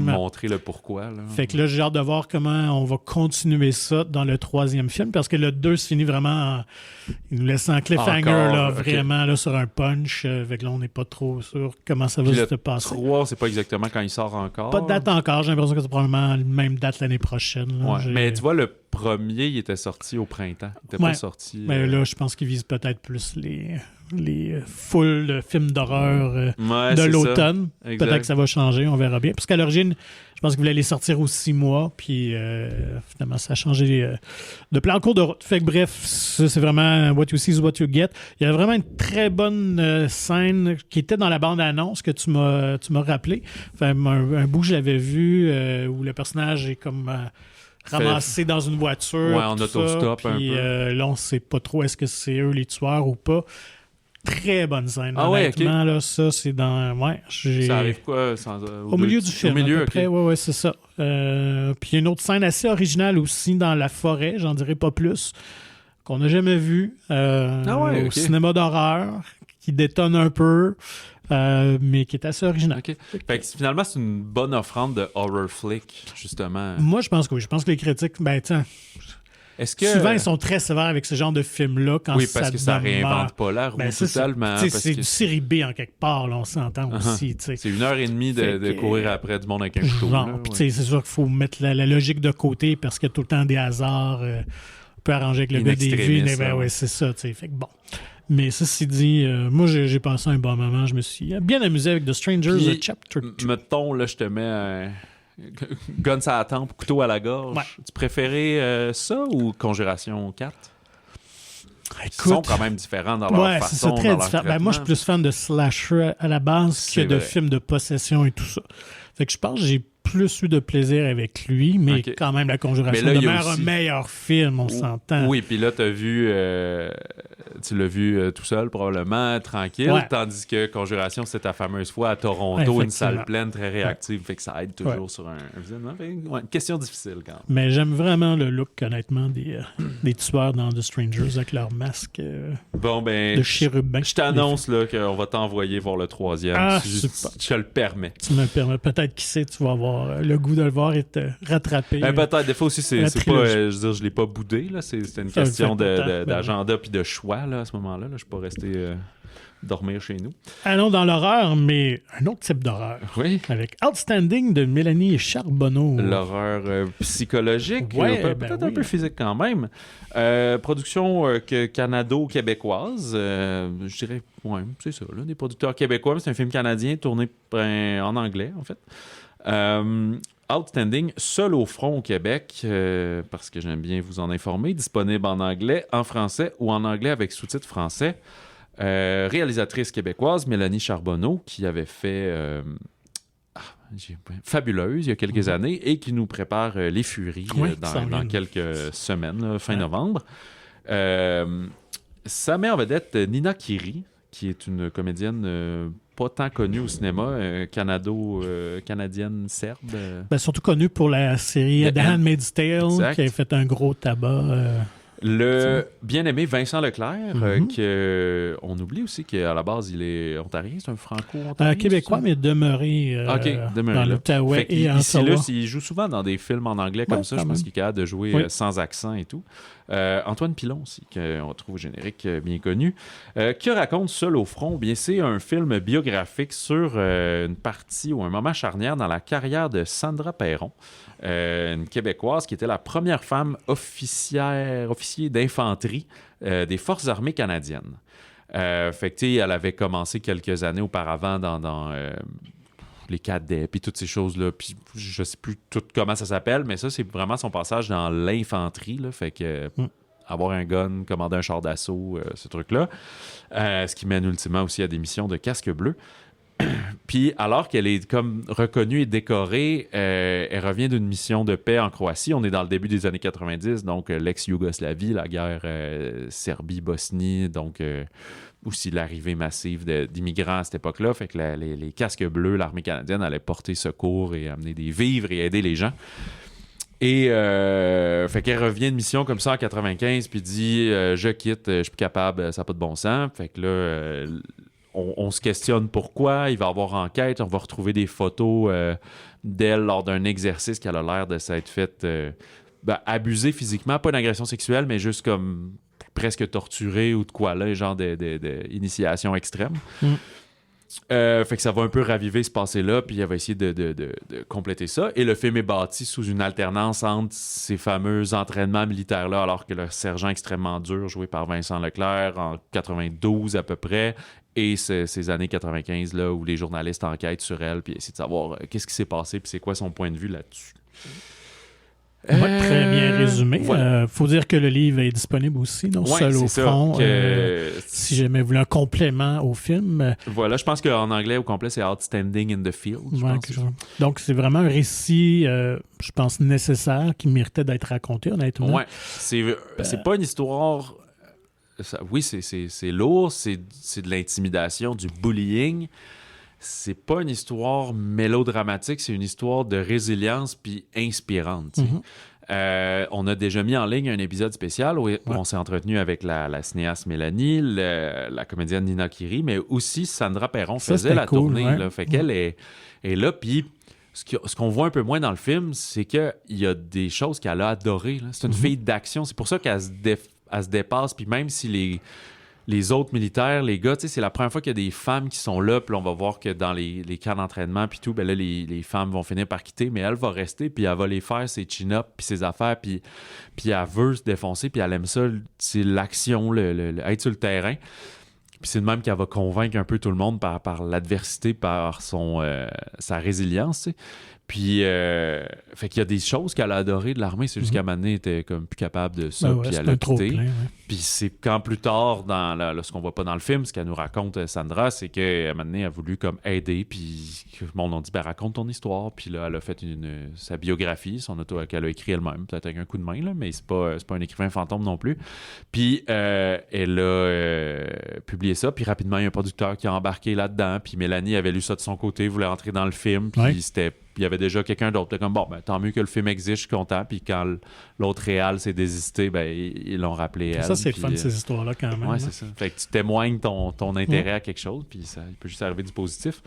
montrer le pourquoi. Là.
Fait que là, j'ai hâte de voir comment on va continuer ça dans le troisième film, parce que le 2 se finit vraiment il nous laisse en cliffhanger, là, vraiment là, sur un punch. Fait que là, on n'est pas trop sûr comment ça va se passer.
Le 3, c'est pas exactement quand il sort encore.
Pas de date encore. J'ai l'impression que c'est probablement la même date l'année prochaine. Là.
Ouais, mais tu vois, le premier, il était sorti au printemps. Il n'était pas sorti...
Mais là, je pense qu'il vise peut-être plus les foules de films d'horreur de l'automne. Peut-être que ça va changer, on verra bien. Parce qu'à l'origine, je pense qu'il voulait les sortir aux 6 mois, puis finalement, ça a changé de plan en cours de route. Fait que bref, ça, c'est vraiment what you see is what you get. Il y a vraiment une très bonne scène qui était dans la bande-annonce que tu m'as rappelé. Enfin, un bout, je l'avais vu, où le personnage est comme... ramassé dans une voiture.
Ouais, en autostop un peu.
Là, on ne sait pas trop est-ce que c'est eux les tueurs ou pas. Très bonne scène.
Ah ouais, ok.
Là, ça, c'est dans... Ouais,
ça arrive quoi?
Au milieu du film,
au milieu,
à peu près. Ouais, c'est ça. Puis il y a une autre scène assez originale aussi dans la forêt, j'en dirais pas plus, qu'on n'a jamais vue au cinéma d'horreur, qui détonne un peu. Mais qui est assez original.
Okay. Fait que finalement, c'est une bonne offrande de horror flick, justement.
Moi, je pense que oui. Je pense que les critiques, souvent, ils sont très sévères avec ce genre de film-là quand
oui, parce que ça réinvente pas la roue totalement.
C'est du série B en quelque part, là, on s'entend aussi.
C'est 1h30 de courir après du monde avec un couteau.
C'est sûr qu'il faut mettre la logique de côté parce qu'il y a tout le temps des hasards. On peut arranger avec le gars des vues. Ouais, c'est ça. Fait que bon. Mais ceci dit, moi, j'ai passé un bon moment. Je me suis bien amusé avec The Strangers Chapter 2.
Mettons, là, je te mets gun à la tempe, couteau à la gorge. Ouais. Tu préférais ça ou Conjuration 4? Écoute, ils sont quand même différents dans leur façon,
c'est très différent. Moi, je suis plus fan de slasher à la base que de films de possession et tout ça. Fait que je pense que j'ai plus eu de plaisir avec lui, mais quand même, La Conjuration demeure un meilleur film, on s'entend.
Oui, puis là, tu l'as vu tout seul, probablement, tranquille, tandis que Conjuration, c'est ta fameuse fois à Toronto, une salle pleine, très réactive, fait que ça aide toujours sur un visionnement. Une question difficile, quand même.
Mais j'aime vraiment le look, honnêtement, des tueurs dans The Strangers avec leur masque de chérubin.
Je t'annonce là, qu'on va t'envoyer voir le 3e, si je te le permets.
Tu me permets. Peut-être, qui sait, tu vas avoir le goût de le voir et te rattraper.
Peut-être. Des fois aussi, c'est pas, je l'ai pas boudé. Là. C'était une question d'agenda puis de choix là, à ce moment-là. Là. Je ne suis pas resté dormir chez nous.
Allons dans l'horreur, mais un autre type d'horreur.
Oui.
Avec Outstanding de Mélanie Charbonneau.
L'horreur psychologique, peut-être un peu physique quand même. Production canado-québécoise. Je dirais, c'est ça. Là, des producteurs québécois. C'est un film canadien tourné en anglais, en fait. Outstanding, seul au front au Québec, parce que j'aime bien vous en informer, disponible en anglais, en français ou en anglais avec sous-titres français. Réalisatrice québécoise, Mélanie Charbonneau, qui avait fait Fabuleuse il y a quelques années et qui nous prépare Les Furies dans quelques semaines, là, fin novembre. Ça met en vedette Nina Kiri, qui est une comédienne pas tant connue au cinéma, canadienne serbe.
Surtout connue pour la série The Handmaid's Tale, qui a fait un gros tabac.
Le bien-aimé Vincent Leclerc, qu'on oublie aussi qu'à la base, il est ontarien, c'est un franco-ontarien.
Québécois, mais demeuré dans l'Outaouais et en Ottawa.
Il joue souvent dans des films en anglais comme ça. Je pense qu'il est capable de jouer sans accent et tout. Antoine Pilon aussi, qu'on trouve au générique bien connu. Que raconte Seul au front? Bien, c'est un film biographique sur une partie ou un moment charnière dans la carrière de Sandra Perron, une Québécoise qui était la première femme officier d'infanterie des Forces armées canadiennes. Fait que, elle avait commencé quelques années auparavant dans les cadets, puis toutes ces choses-là. Puis je sais plus tout comment ça s'appelle, mais ça, c'est vraiment son passage dans l'infanterie. Là, fait que avoir un gun, commander un char d'assaut, ce truc-là. Ce qui mène ultimement aussi à des missions de casque bleu. Puis, alors qu'elle est comme reconnue et décorée, elle revient d'une mission de paix en Croatie. On est dans le début des années 90, donc l'ex-Yougoslavie, la guerre Serbie-Bosnie, donc aussi l'arrivée massive d'immigrants à cette époque-là. Fait que les casques bleus, l'armée canadienne allait porter secours et amener des vivres et aider les gens. Et fait qu'elle revient de mission comme ça en 95, puis dit je quitte, je suis plus capable, ça n'a pas de bon sens. Fait que là, on se questionne pourquoi, il va y avoir enquête, on va retrouver des photos d'elle lors d'un exercice qu'elle a l'air de s'être faite abuser physiquement, pas une agression sexuelle, mais juste comme presque torturée ou de quoi là, genre d'initiation extrême. Fait que ça va un peu raviver ce passé-là, puis elle va essayer de compléter ça. Et le film est bâti sous une alternance entre ces fameux entraînements militaires-là, alors que le sergent extrêmement dur, joué par Vincent Leclerc, en 92 à peu près, et ces années 95 là où les journalistes enquêtent sur elle puis essaient de savoir qu'est-ce qui s'est passé puis c'est quoi son point de vue là-dessus.
Très bien résumé. Voilà. Faut dire que le livre est disponible aussi, non? Seul au front. Si jamais vous voulez un complément au film.
Voilà, je pense qu'en anglais, au complet, c'est Outstanding in the Field.
Donc, c'est vraiment un récit, je pense, nécessaire qui méritait d'être raconté, honnêtement.
Ouais. C'est pas une histoire... oui, c'est lourd, c'est de l'intimidation, du bullying. C'est pas une histoire mélodramatique, c'est une histoire de résilience puis inspirante. On a déjà mis en ligne un épisode spécial où on s'est entretenu avec la cinéaste Mélanie, la comédienne Nina Kiri, mais aussi Sandra Perron faisait la tournée. Là, fait qu'elle est là, puis ce qu'on voit un peu moins dans le film, c'est qu'il y a des choses qu'elle a adorées. Là. C'est une fille d'action, c'est pour ça qu'elle se dépasse, puis même si les autres militaires, les gars, c'est la première fois qu'il y a des femmes qui sont là, puis on va voir que dans les camps d'entraînement, puis tout, ben là, les femmes vont finir par quitter, mais elle va rester, puis elle va les faire, ses chin-ups, puis ses affaires, puis elle veut se défoncer, puis elle aime ça, c'est l'action, être sur le terrain. Puis c'est de même qu'elle va convaincre un peu tout le monde par l'adversité, par sa résilience, tu sais. Puis, fait qu'il y a des choses qu'elle a adorées de l'armée, c'est juste qu'à un moment donné, elle était comme plus capable de ça, puis elle a quitté. Puis c'est quand plus tard, dans ce qu'on voit pas dans le film, ce qu'elle nous raconte, Sandra, c'est qu'à un moment donné, elle a voulu comme aider, puis le monde a dit, ben raconte ton histoire. Puis là, elle a fait sa biographie, son auto qu'elle a écrit elle-même, peut-être avec un coup de main, là, mais c'est pas un écrivain fantôme non plus. Puis elle a publié ça, puis rapidement, il y a un producteur qui a embarqué là-dedans, puis Mélanie avait lu ça de son côté, voulait entrer dans le film, puis il y avait déjà quelqu'un d'autre. C'était comme, bon, ben, tant mieux que le film existe, je suis content. Puis quand l'autre réal s'est désisté, ben, ils l'ont rappelé elle.
Ça, c'est fun, ces histoires-là, quand même.
Ouais, c'est ça. Fait que tu témoignes ton intérêt à quelque chose, puis ça, il peut juste arriver du positif.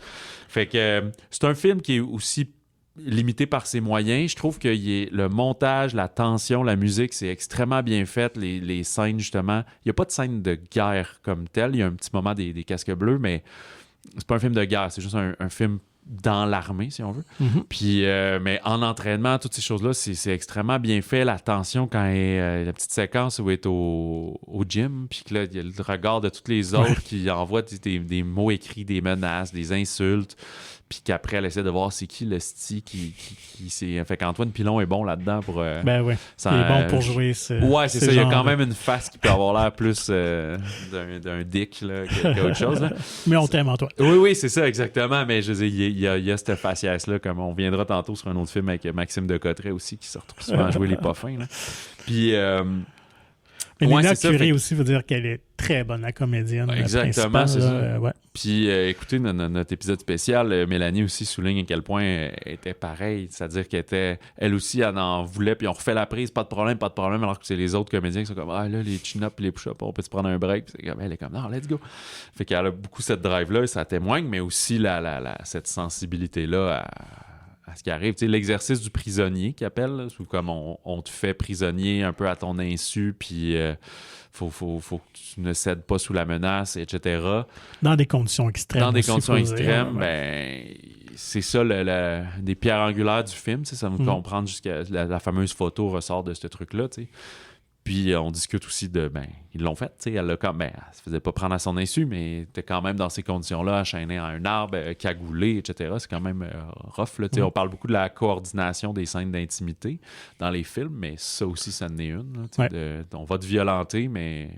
Fait que c'est un film qui est aussi limité par ses moyens. Je trouve que le montage, la tension, la musique, c'est extrêmement bien fait. Les scènes, justement, il n'y a pas de scène de guerre comme telle. Il y a un petit moment des casques bleus, mais c'est pas un film de guerre. C'est juste un film dans l'armée, si on veut.
Mm-hmm.
Puis, mais en entraînement, toutes ces choses-là, c'est extrêmement bien fait. La tension, quand la petite séquence où elle est au gym, puis que là, il y a le regard de tous les autres qui envoient des mots écrits, des menaces, des insultes, puis qu'après, elle essaie de voir c'est qui le sti qui c'est... Fait qu'Antoine Pilon est bon là-dedans pour...
ben oui, il est bon pour jouer
ouais, c'est ça. Il y a quand même une face qui peut avoir l'air plus d'un dick là, qu'autre chose. Là.
Mais on t'aime, Antoine.
Oui, c'est ça, exactement. Mais je veux dire, il y a cette faciès-là, comme on viendra tantôt sur un autre film avec Maxime de Cotteret aussi, qui se retrouve souvent à jouer les pas fins. Là. Puis...
Mais Nina Curie aussi veut dire qu'elle est très bonne, la comédienne.
Exactement, c'est ça.
Ouais.
Puis, écoutez, notre épisode spécial, Mélanie aussi souligne à quel point elle était pareille. C'est-à-dire qu'elle était, elle aussi, elle en voulait, puis on refait la prise, pas de problème, alors que c'est les autres comédiens qui sont comme, ah là, les chin-ups, les push-ups, on peut se prendre un break. Puis elle est comme, non, let's go. Fait qu'elle a beaucoup cette drive-là, et ça témoigne, mais aussi cette sensibilité-là à ce qui arrive. Tu sais, l'exercice du prisonnier qu'ils appellent, c'est comme on te fait prisonnier un peu à ton insu, puis faut que tu ne cèdes pas sous la menace, etc.
Dans des conditions extrêmes.
Dans des conditions extrêmes, c'est ça des pierres angulaires du film. Ça me comprendre jusqu'à la fameuse photo ressort de ce truc-là. Tu sais. Puis on discute aussi ils l'ont fait, tu sais, elle se faisait pas prendre à son insu, mais était quand même dans ces conditions-là, enchaînée à un arbre, cagoulée, etc. C'est quand même rough, là, tu sais. On parle beaucoup de la coordination des scènes d'intimité dans les films, mais ça aussi, ça en est une. Là, on va te violenter, mais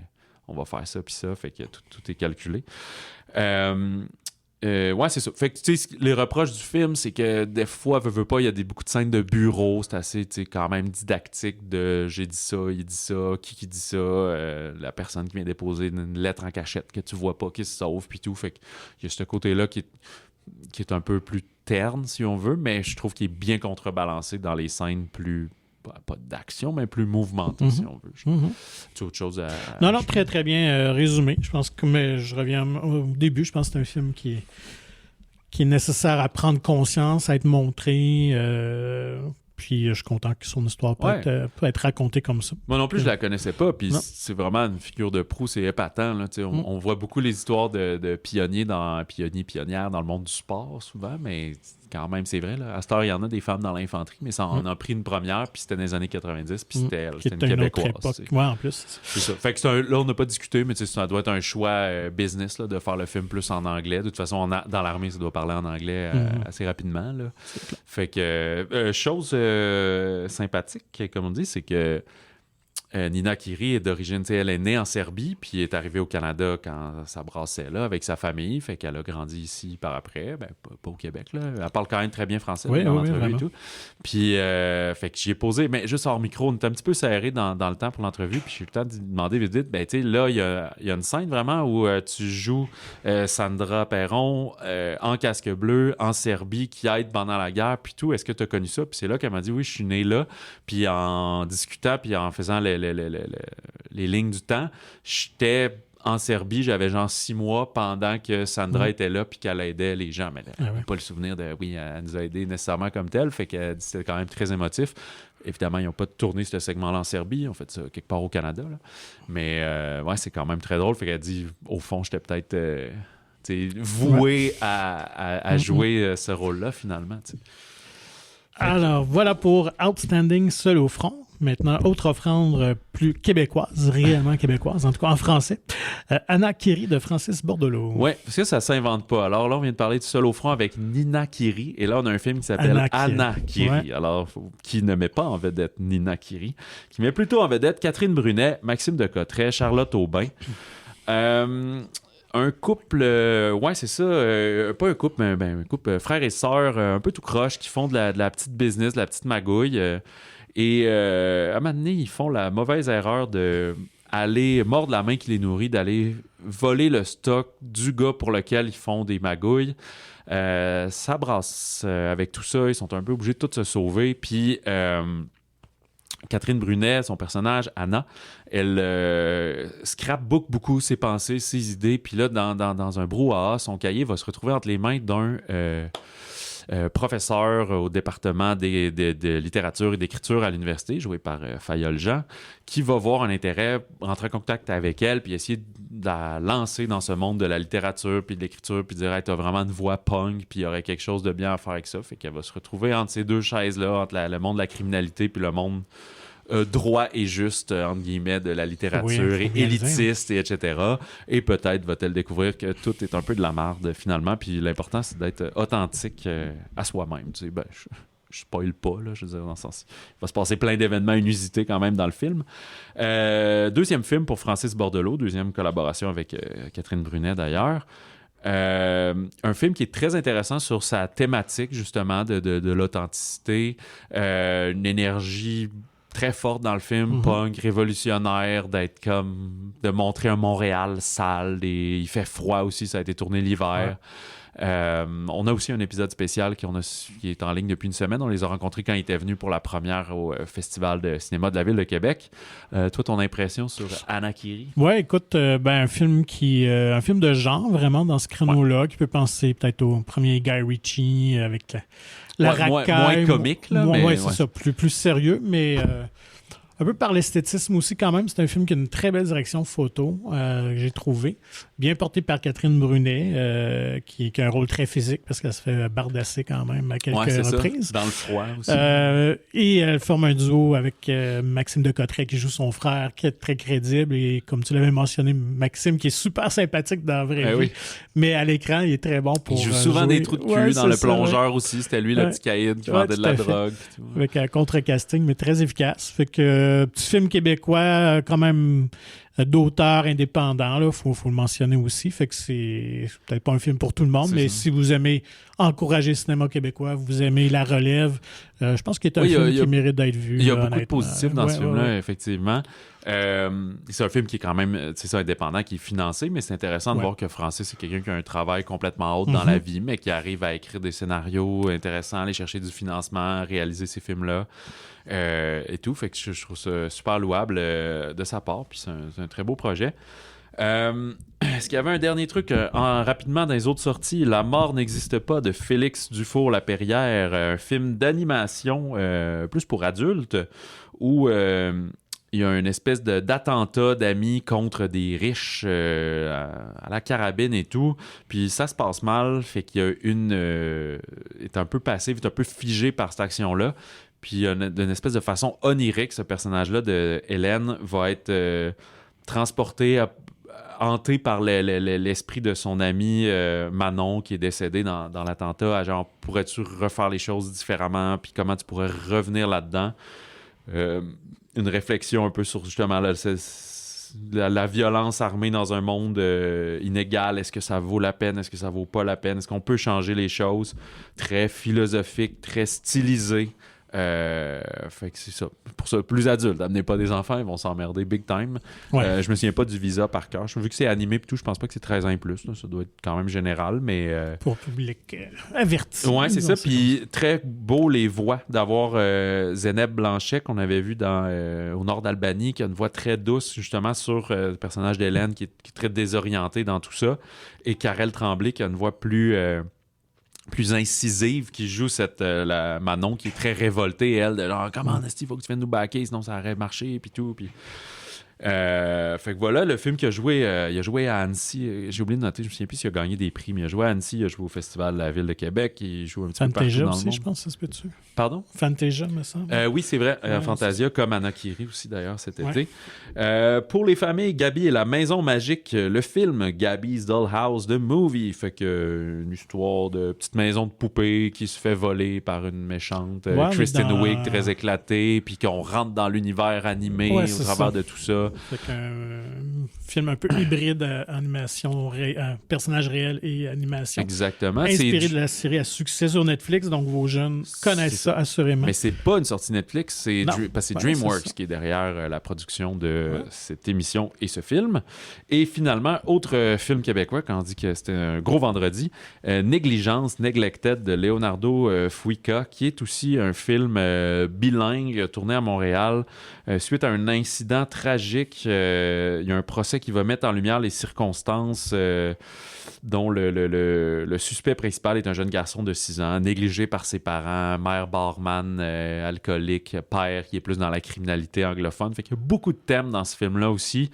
on va faire ça puis ça, fait que tout est calculé. Ouais, c'est ça. Fait que, tu sais, les reproches du film, c'est que des fois, veut pas, il y a beaucoup de scènes de bureau. C'est assez, tu sais, quand même didactique de j'ai dit ça, il dit ça, qui dit ça, la personne qui vient déposer une lettre en cachette que tu vois pas, qui se sauve, puis tout. Fait qu'il y a ce côté-là qui est un peu plus terne, si on veut, mais je trouve qu'il est bien contrebalancé dans les scènes plus... Pas d'action, mais plus mouvementée, si on veut. C'est autre chose à...
Non, très, très bien résumé. Je pense que, mais je reviens au début, je pense que c'est un film qui est nécessaire à prendre conscience, à être montré. Puis je suis content que son histoire peut être racontée comme ça.
Moi non plus, je la connaissais pas. Puis c'est vraiment une figure de proue, c'est épatant. Là, on voit beaucoup les histoires de pionnières dans le monde du sport, souvent, mais... Quand même, c'est vrai. Là. À cette heure, il y en a des femmes dans l'infanterie, mais ça en a pris une première, puis c'était dans les années 90, puis c'était une Québécoise.
Oui, en plus.
C'est ça. Fait que là, on n'a pas discuté, mais ça doit être un choix business là, de faire le film plus en anglais. De toute façon, dans l'armée, ça doit parler en anglais assez rapidement. Là. Fait que, chose sympathique, comme on dit, c'est que Nina Curie est d'origine, elle est née en Serbie, puis est arrivée au Canada quand ça brassait là, avec sa famille, fait qu'elle a grandi ici par après, pas au Québec, là. Elle parle quand même très bien français dans l'entrevue et tout. Puis, fait que j'y ai posé, mais juste hors micro, on était un petit peu serré dans le temps pour l'entrevue, puis j'ai eu le temps de demander vite, tu sais, là, il y a une scène vraiment où tu joues Sandra Perron en casque bleu, en Serbie, qui aide pendant la guerre, puis tout, est-ce que tu as connu ça? Puis c'est là qu'elle m'a dit, oui, je suis né là, puis en discutant, puis en faisant les lignes du temps, j'étais en Serbie, j'avais genre 6 mois pendant que Sandra était là puis qu'elle aidait les gens. Mais elle n'a pas le souvenir de, oui, elle nous a aidés nécessairement comme tel, fait que c'était quand même très émotif. Évidemment, ils n'ont pas tourné ce segment-là en Serbie, ils ont fait ça quelque part au Canada. Là. Mais c'est quand même très drôle. Fait qu'elle dit, au fond, j'étais peut-être voué à jouer ce rôle-là, finalement. T'sais.
Alors, voilà pour Outstanding Seul au front. Maintenant, autre offrande plus québécoise, réellement québécoise, en tout cas en français. Anna Kiri de Francis Bordelot.
Oui, parce que ça s'invente pas. Alors là, on vient de parler de Seul au front avec Nina Kiri. Et là, on a un film qui s'appelle Anna Kiri. Ouais. Alors, qui ne met pas en vedette Nina Kiri, qui met plutôt en vedette Catherine Brunet, Maxime de Cotteret, Charlotte Aubin. Un couple, ouais, c'est ça, pas un couple, mais un couple frères et sœurs, un peu tout croche, qui font de la petite business, de la petite magouille. Et à un moment donné, ils font la mauvaise erreur d'aller mordre la main qui les nourrit, d'aller voler le stock du gars pour lequel ils font des magouilles. Ça brasse avec tout ça, ils sont un peu obligés de tout se sauver. Puis Catherine Brunet, son personnage, Anna, elle scrapbook beaucoup ses pensées, ses idées. Puis là, dans un brouhaha, son cahier va se retrouver entre les mains d'un professeur au département de littérature et d'écriture à l'université, joué par Fayol Jean, qui va voir un intérêt, rentrer en contact avec elle, puis essayer de la lancer dans ce monde de la littérature puis de l'écriture, puis dire hey, « t'as vraiment une voix punk, puis il y aurait quelque chose de bien à faire avec ça ». Fait qu'elle va se retrouver entre ces deux chaises-là, entre le monde de la criminalité puis le monde droit et juste, entre guillemets, de la littérature, et élitiste, et etc. Et peut-être va-t-elle découvrir que tout est un peu de la merde, finalement. Puis l'important, c'est d'être authentique à soi-même. Tu sais, je spoil pas, là, je veux dire, dans le sens... Il va se passer plein d'événements inusités quand même dans le film. Deuxième film pour Francis Bordelot, deuxième collaboration avec Catherine Brunet, d'ailleurs. Un film qui est très intéressant sur sa thématique, justement, de l'authenticité, une énergie très forte dans le film, punk, révolutionnaire, de montrer un Montréal sale, et il fait froid aussi, ça a été tourné l'hiver. Ouais. On a aussi un épisode spécial qui est en ligne depuis une semaine. On les a rencontrés quand ils étaient venus pour la première au Festival de cinéma de la Ville de Québec. Toi, ton impression sur Anna Kiri?
Ouais, écoute, un film un film de genre, vraiment, dans ce créneau-là, qui peut penser peut-être au premier Guy Ritchie avec la racaille.
Moins comique, là.
Ouais, c'est ça, plus sérieux, mais un peu par l'esthétisme aussi, quand même. C'est un film qui a une très belle direction photo, que j'ai trouvé. Bien porté par Catherine Brunet, qui a un rôle très physique parce qu'elle se fait bardasser quand même à quelques reprises.
Ça, dans le froid aussi.
Et elle forme un duo avec Maxime de Cotteret qui joue son frère, qui est très crédible. Et comme tu l'avais mentionné, Maxime, qui est super sympathique dans la vraie vie. Oui. Mais à l'écran, il est très bon pour
il joue souvent des trous de cul dans le plongeur aussi. C'était lui, le petit caïd qui vendait de la drogue.
Avec un contre-casting, mais très efficace. Fait que petit film québécois, quand même d'auteur indépendant, il faut le mentionner aussi. Fait que c'est peut-être pas un film pour tout le monde, mais si vous aimez encourager le cinéma québécois, vous aimez la relève, je pense qu'il est un film qui mérite d'être vu.
Il y a beaucoup de positifs dans ce film-là, effectivement. C'est un film qui est quand même, c'est ça, indépendant, qui est financé, mais c'est intéressant de voir que Francis, c'est quelqu'un qui a un travail complètement autre dans la vie, mais qui arrive à écrire des scénarios intéressants, aller chercher du financement, réaliser ces films-là. Et tout, fait que je trouve ça super louable de sa part, puis c'est un très beau projet. Est-ce qu'il y avait un dernier truc rapidement dans les autres sorties? La mort n'existe pas de Félix Dufour-Lapérière, un film d'animation plus pour adultes où il y a une espèce d'attentat d'amis contre des riches à la carabine et tout. Puis ça se passe mal, fait qu'il y a est un peu passif, est un peu figé par cette action-là. Puis d'une espèce de façon onirique, ce personnage-là de Hélène va être transporté, hanté par l'esprit de son ami Manon qui est décédé dans l'attentat. À genre, pourrais-tu refaire les choses différemment? Puis comment tu pourrais revenir là-dedans? Une réflexion un peu sur justement la violence armée dans un monde inégal. Est-ce que ça vaut la peine? Est-ce que ça vaut pas la peine? Est-ce qu'on peut changer les choses? Très philosophique, très stylisé. Fait que c'est ça. Pour ça, plus adulte, amenez pas des enfants, ils vont s'emmerder big time. Je me souviens pas du visa par cœur. Vu que c'est animé et tout, je pense pas que c'est 13 ans et plus. Là. Ça doit être quand même général, mais...
Pour public averti.
Ouais, c'est ça. Puis très beau les voix d'avoir Zénep Blanchet qu'on avait vu au nord d'Albanie, qui a une voix très douce justement sur le personnage d'Hélène qui est très désorienté dans tout ça, et Karel Tremblay qui a une voix plus incisive, qui joue la Manon qui est très révoltée, elle, de genre comment est-ce qu'il faut que tu viennes nous backer sinon ça aurait marché puis tout, puis Fait que voilà, le film qu'il a joué, il a joué à Annecy. J'ai oublié de noter, je me souviens plus s'il a gagné des prix, mais il a joué à Annecy, il a joué au Festival de la Ville de Québec, il joue un petit peu partout dans le monde.
Je pense, ça se peut-tu?
Pardon?
Fantasia, me semble.
Oui, c'est vrai. Fantasia, comme Anna Kiri aussi, d'ailleurs, cet été. Pour les familles, Gabi et la Maison Magique, le film Gabby's Dollhouse, the movie. Fait que une histoire de petite maison de poupée qui se fait voler par une méchante Kristen Wiig très éclatée, puis qu'on rentre dans l'univers animé au travers de tout ça.
Fait qu'un film un peu hybride, animation, personnage réel et animation.
Exactement.
Inspiré de la série à succès sur Netflix, donc vos jeunes connaissent ça assurément.
Mais c'est pas une sortie Netflix, parce que c'est DreamWorks qui est derrière la production de cette émission et ce film. Et finalement, autre film québécois, quand on dit que c'était un gros vendredi, Négligence, Neglected de Leonardo Fuica, qui est aussi un film bilingue tourné à Montréal suite à un incident tragique. Il y a un procès qui va mettre en lumière les circonstances dont le suspect principal est un jeune garçon de 6 ans, négligé par ses parents, mère barman, alcoolique, père qui est plus dans la criminalité anglophone. Fait qu'il y a beaucoup de thèmes dans ce film-là aussi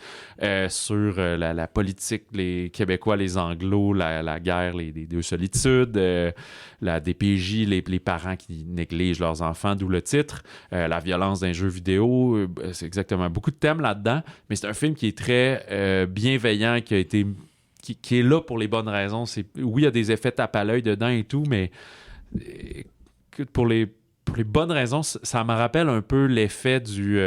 sur la politique, les Québécois, les Anglos, la guerre, les deux solitudes, la DPJ, les parents qui négligent leurs enfants, d'où le titre, la violence d'un jeu vidéo, c'est exactement beaucoup de thèmes là-dedans, mais c'est un film qui est très bienveillant, qui est là pour les bonnes raisons. Oui, il y a des effets tape à l'œil dedans et tout, mais pour les bonnes raisons, ça me rappelle un peu l'effet du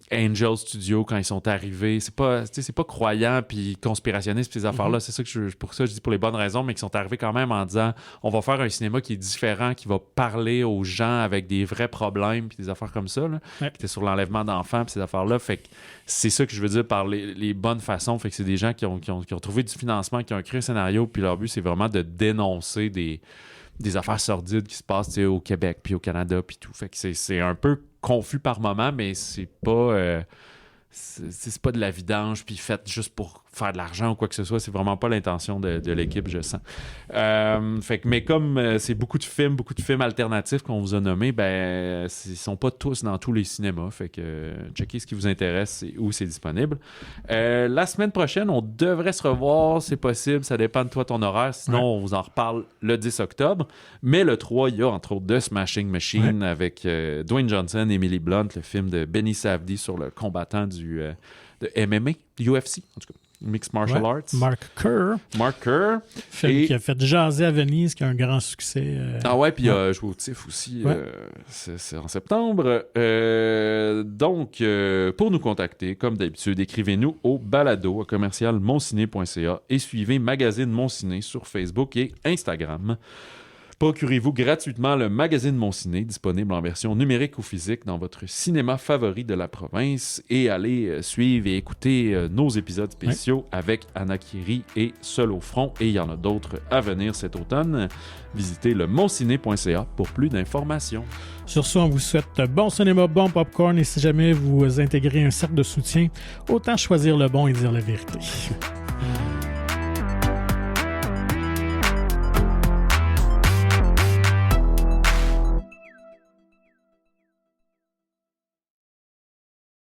Angel Studio quand ils sont arrivés. C'est pas croyant puis conspirationniste ces affaires-là. C'est ça que pour ça je dis pour les bonnes raisons, mais qui sont arrivés quand même en disant on va faire un cinéma qui est différent, qui va parler aux gens avec des vrais problèmes puis des affaires comme ça. Là. Ouais. Puis t'es sur l'enlèvement d'enfants puis ces affaires-là. Fait que c'est ça que je veux dire par les bonnes façons. Fait que c'est des gens qui ont trouvé du financement, qui ont créé un scénario, puis leur but c'est vraiment de dénoncer des affaires sordides qui se passent au Québec puis au Canada puis tout. Fait que c'est un peu confus par moment, mais c'est pas c'est pas de la vidange puis fait juste pour faire de l'argent ou quoi que ce soit. C'est vraiment pas l'intention de l'équipe, je sens. Fait que, mais comme c'est beaucoup de films alternatifs qu'on vous a nommés, ben ils sont pas tous dans tous les cinémas. Fait que checkez ce qui vous intéresse et où c'est disponible. La semaine prochaine, on devrait se revoir, c'est possible, ça dépend de toi ton horaire, sinon on vous en reparle le 10 octobre. Mais le 3, il y a entre autres The Smashing Machine avec Dwayne Johnson, Emily Blunt, le film de Benny Safdie sur le combattant de MMA, UFC en tout cas. Mixed Martial Arts.
Mark Kerr. Film qui a fait jaser à Venise, qui a un grand succès.
Puis il a joué au TIFF aussi. C'est en septembre. Donc, pour nous contacter, comme d'habitude, écrivez-nous au balado@commercialmonciné.ca et suivez Magazine Mon Ciné sur Facebook et Instagram. Procurez-vous gratuitement le magazine Mon Ciné, disponible en version numérique ou physique dans votre cinéma favori de la province, et allez suivre et écouter nos épisodes spéciaux avec Anna Kiri et Seul au front, et il y en a d'autres à venir cet automne. Visitez le monciné.ca pour plus d'informations.
Sur ce, on vous souhaite bon cinéma, bon popcorn, et si jamais vous intégrez un cercle de soutien, autant choisir le bon et dire la vérité.